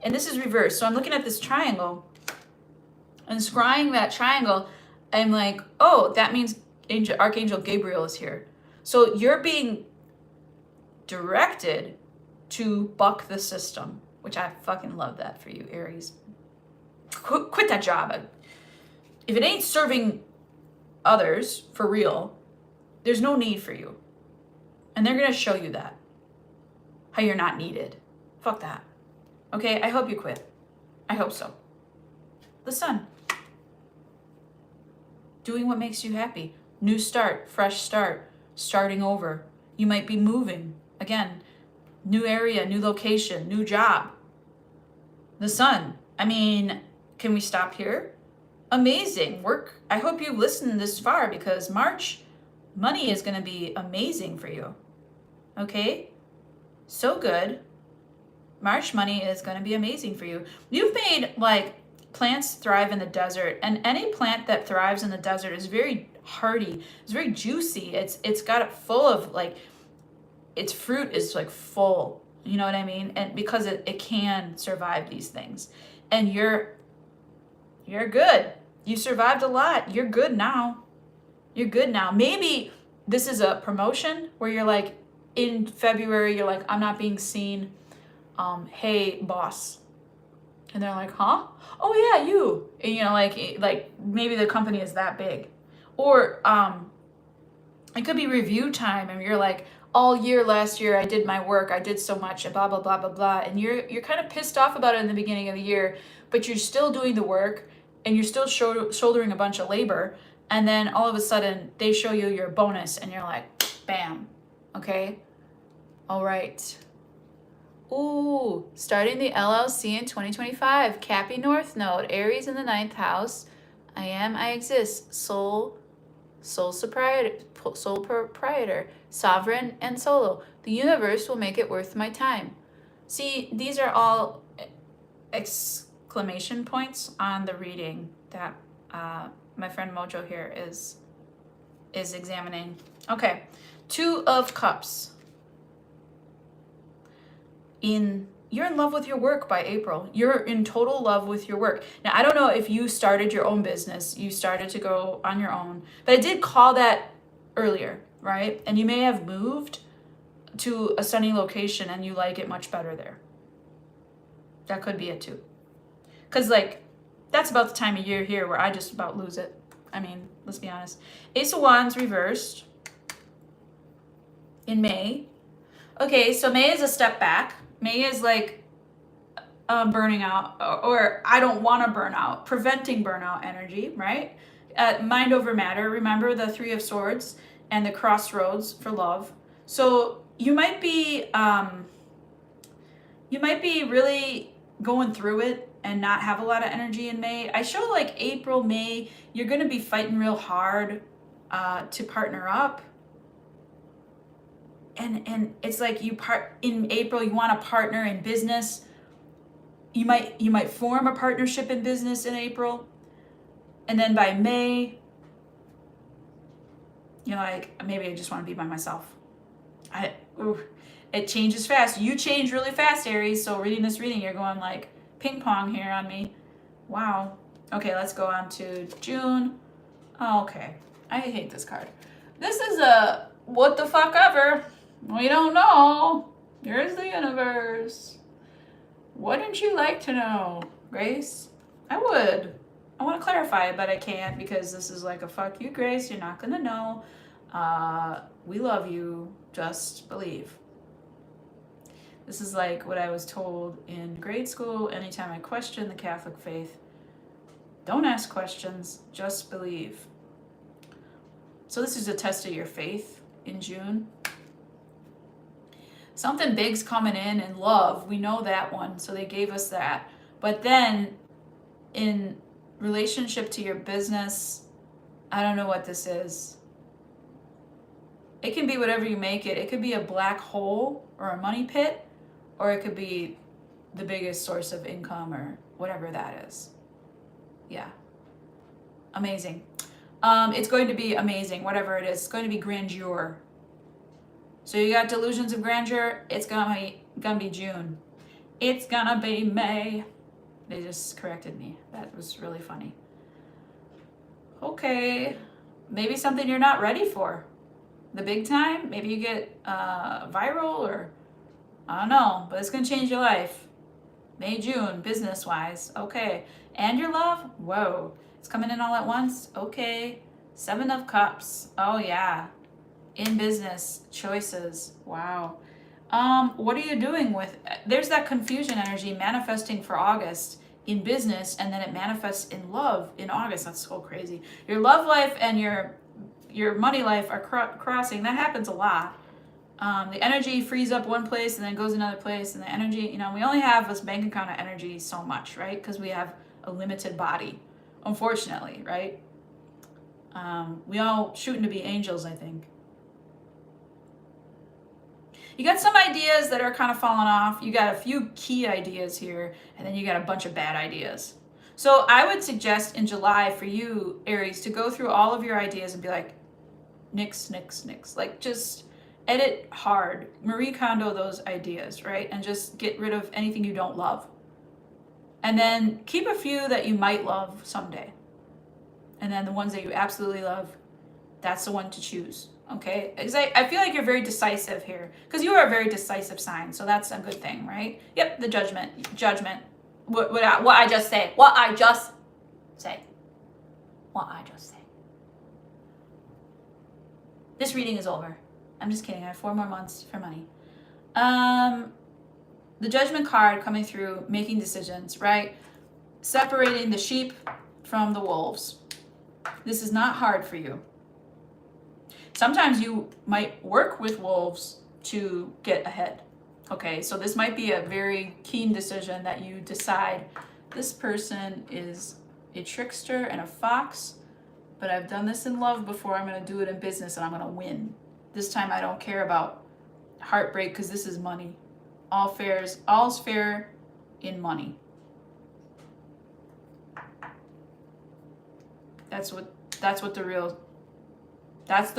And this is reversed. So I'm looking at this triangle and scrying that triangle. I'm like, oh, that means Archangel Gabriel is here. So you're being directed to buck the system, which I fucking love that for you, Aries. Quit that job. If it ain't serving others for real, there's no need for you. And they're gonna show you that, how you're not needed. Fuck that. Okay, I hope you quit. I hope so. The Sun. Doing what makes you happy. New start, fresh start, starting over. You might be moving. Again, new area, new location, new job. The Sun. I mean, can we stop here? Amazing work. I hope you listened this far, because March, money is going to be amazing for you. Okay? So good. March money is going to be amazing for you. You've made, like, plants thrive in the desert, and any plant that thrives in the desert is very hardy. It's very juicy. It's got it full of, like, its fruit is, like, full. You know what I mean? And because it can survive these things. And you're good. You survived a lot. You're good now. You're good now. Maybe this is a promotion where you're like, in February, you're like, I'm not being seen. Hey, boss. And they're like, huh? Oh yeah, you. And, you know, like maybe the company is that big. Or it could be review time, and you're like, all year last year I did my work, I did so much, blah blah blah blah blah, and you're kind of pissed off about it in the beginning of the year, but you're still doing the work, and you're still shouldering a bunch of labor, and then all of a sudden they show you your bonus, and you're like, bam, okay, all right. Ooh, starting the LLC in 2025. Cappy North Node, Aries in the 9th house. I am, I exist. Sole proprietor, sovereign, and solo. The universe will make it worth my time. See, these are all exclamation points on the reading that my friend Mojo here is examining. Okay, 2 of Cups. You're in love with your work by April. You're in total love with your work. Now, I don't know if you started your own business, you started to go on your own, but I did call that earlier, right? And you may have moved to a sunny location and you like it much better there. That could be it too. Because, like, that's about the time of year here where I just about lose it. I mean, let's be honest. Ace of Wands reversed in May. Okay, so May is a step back. May is like burning out, or I don't want to burn out, preventing burnout energy, right? Mind over matter. Remember the 3 of Swords and the crossroads for love. So you might be really going through it and not have a lot of energy in May. I show like April, May, you're going to be fighting real hard to partner up. And it's like in April, you want to partner in business. You might form a partnership in business in April. And then by May, you're like, maybe I just want to be by myself. It changes fast. You change really fast, Aries. So reading this reading, you're going like ping pong here on me. Wow. Okay, let's go on to June. Oh, okay. I hate this card. This is a what the fuck ever. We don't know. Here's the universe. Wouldn't you like to know, Grace? I would. I want to clarify, but I can't because this is like a fuck you, Grace. You're not going to know. We love you. Just believe. This is like what I was told in grade school anytime I question the Catholic faith. Don't ask questions. Just believe. So this is a test of your faith in June. Something big's coming in love. We know that one, so they gave us that. But then in relationship to your business, I don't know what this is. It can be whatever you make it. It could be a black hole or a money pit, or it could be the biggest source of income or whatever that is. Yeah. Amazing. It's going to be amazing, whatever it is. It's going to be grandeur. So you got delusions of grandeur. It's gonna be June. It's gonna be May. They just corrected me. That was really funny. Okay, maybe something you're not ready for. The big time. Maybe you get viral, or I don't know. But it's gonna change your life. May, June, business wise. Okay, and your love. Whoa, it's coming in all at once. Okay, 7 of Cups. Oh yeah. In business, choices. Wow. What are you doing with, there's that confusion energy manifesting for August in business, and then it manifests in love in August. That's so crazy. Your love life and your money life are crossing. That happens a lot. The energy frees up one place and then goes another place, and the energy, we only have this bank account of energy so much, right? Because we have a limited body, unfortunately, right? We all shooting to be angels, I think. You got some ideas that are kind of falling off. You got a few key ideas here, and then you got a bunch of bad ideas. So I would suggest in July for you, Aries, to go through all of your ideas and be like, nix. Like, just edit hard. Marie Kondo those ideas, right? And just get rid of anything you don't love. And then keep a few that you might love someday. And then the ones that you absolutely love, that's the one to choose. Okay, I feel like you're very decisive here because you are a very decisive sign, so that's a good thing, right? Yep, the judgment. What I just say? What I just say? What I just say? This reading is over. I'm just kidding. I have 4 more months for money. The Judgment card coming through, making decisions, right? Separating the sheep from the wolves. This is not hard for you. Sometimes you might work with wolves to get ahead. Okay, so this might be a very keen decision that you decide this person is a trickster and a fox, but I've done this in love before. I'm going to do it in business and I'm going to win. This time I don't care about heartbreak because this is money. All's fair in money. That's the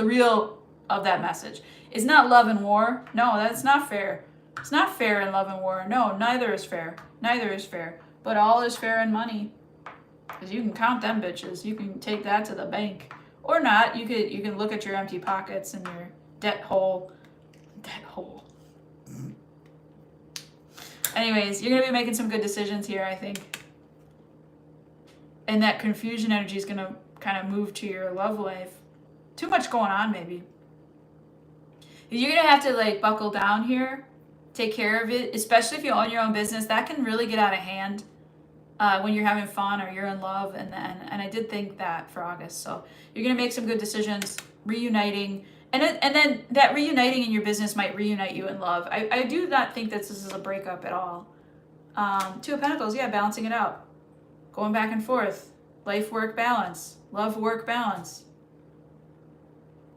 real of that message. It's not love and war. No, that's not fair. It's not fair in love and war. No, neither is fair. Neither is fair. But all is fair in money. Because you can count them bitches. You can take that to the bank. Or not. You can look at your empty pockets and your debt hole. Debt hole. Anyways, you're going to be making some good decisions here, I think. And that confusion energy is going to kind of move to your love life. Too much going on, maybe. You're going to have to like buckle down here. Take care of it. Especially if you own your own business. That can really get out of hand when you're having fun or you're in love. And I did think that for August. So you're going to make some good decisions. Reuniting. And then that reuniting in your business might reunite you in love. I do not think that this is a breakup at all. Two of Pentacles, yeah, balancing it out. Going back and forth. Life-work balance. Love-work balance.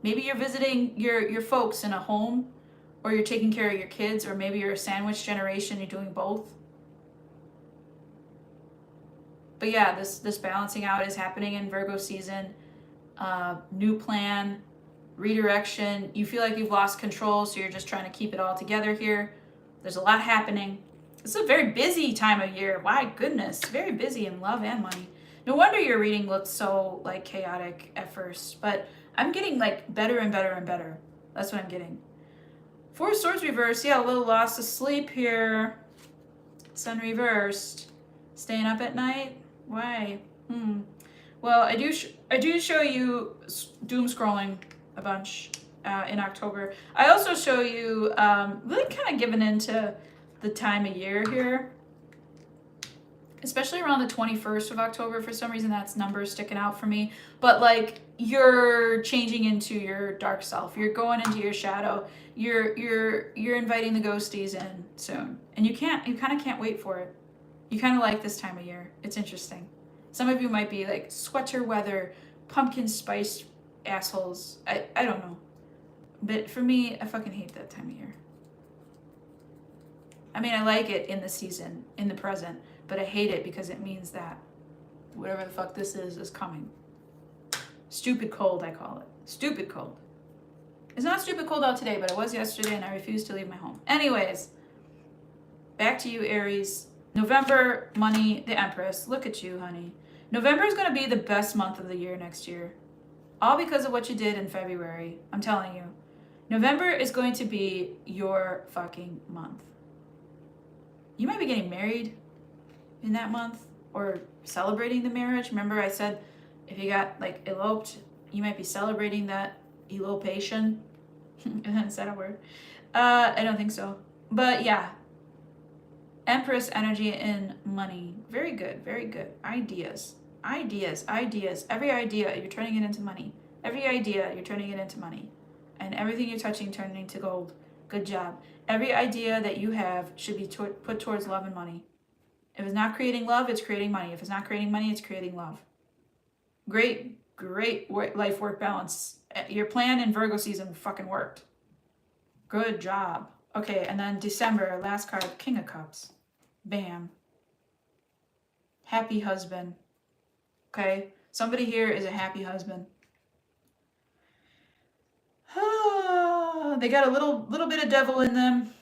Maybe you're visiting your folks in a home, or you're taking care of your kids, or maybe you're a sandwich generation, you're doing both. But yeah, this balancing out is happening in Virgo season. New plan. Redirection. You feel like you've lost control, so you're just trying to keep it all together here. There's a lot happening. It's a very busy time of year. My goodness, very busy in love and money. No wonder your reading looked so like chaotic at first, but I'm getting like better and better and better. That's what I'm getting. 4 of Swords reversed. Yeah, a little loss of sleep here. Sun reversed. Staying up at night? Why? Well, I do show you doom scrolling a bunch in October. I also show you really kind of giving into the time of year here, especially around the 21st of October. For some reason, that's numbers sticking out for me. But like you're changing into your dark self. You're going into your shadow. You're inviting the ghosties in soon, and you kind of can't wait for it. You kind of like this time of year. It's interesting. Some of you might be like sweater weather, pumpkin spice assholes. I don't know. But for me, I fucking hate that time of year. I mean, I like it in the season, in the present, but I hate it because it means that whatever the fuck this is coming. Stupid cold, I call it. Stupid cold. It's not stupid cold out today, but it was yesterday and I refused to leave my home. Anyways, back to you, Aries. November, money, the Empress. Look at you, honey. November is going to be the best month of the year next year. All because of what you did in February. I'm telling you. November is going to be your fucking month. You might be getting married in that month or celebrating the marriage. Remember I said if you got like eloped, you might be celebrating that elopation. Is that a word? I don't think so. But yeah. Empress energy in money. Very good, very good. Ideas. Every idea, you're turning it into money. Every idea, you're turning it into money. And everything you're touching, turning into gold. Good job. Every idea that you have should be put towards love and money. If it's not creating love, it's creating money. If it's not creating money, it's creating love. Great life-work balance. Your plan in Virgo season fucking worked. Good job. Okay, and then December, last card, King of Cups. Bam. Happy husband. Okay, somebody here is a happy husband. They got a little bit of devil in them.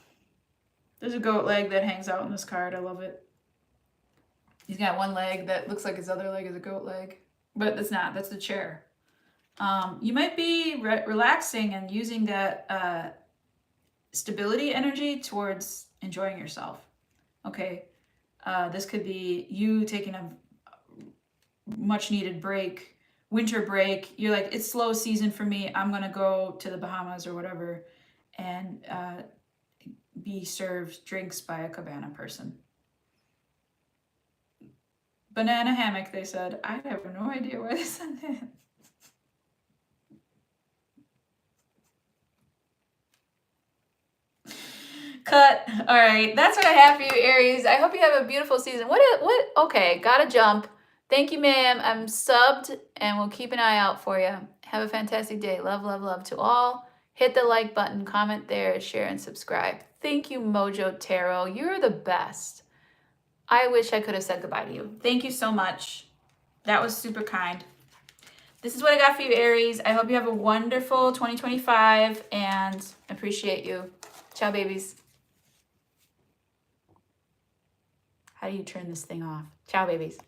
There's a goat leg that hangs out in this card. I love it. He's got one leg that looks like his other leg is a goat leg. But it's not. That's the chair. You might be relaxing and using that stability energy towards enjoying yourself. Okay. This could be you taking a much needed break, winter break. You're like, it's slow season for me. I'm going to go to the Bahamas or whatever and be served drinks by a cabana person. Banana hammock, they said. I have no idea why they said that. Cut. All right, that's what I have for you, Aries. I hope you have a beautiful season. What? Okay, gotta jump. Thank you, ma'am. I'm subbed, and we'll keep an eye out for you. Have a fantastic day. Love, love, love to all. Hit the like button, comment there, share, and subscribe. Thank you, Mojo Tarot. You're the best. I wish I could have said goodbye to you. Thank you so much. That was super kind. This is what I got for you, Aries. I hope you have a wonderful 2025 and appreciate you. Ciao, babies. How do you turn this thing off? Ciao, babies.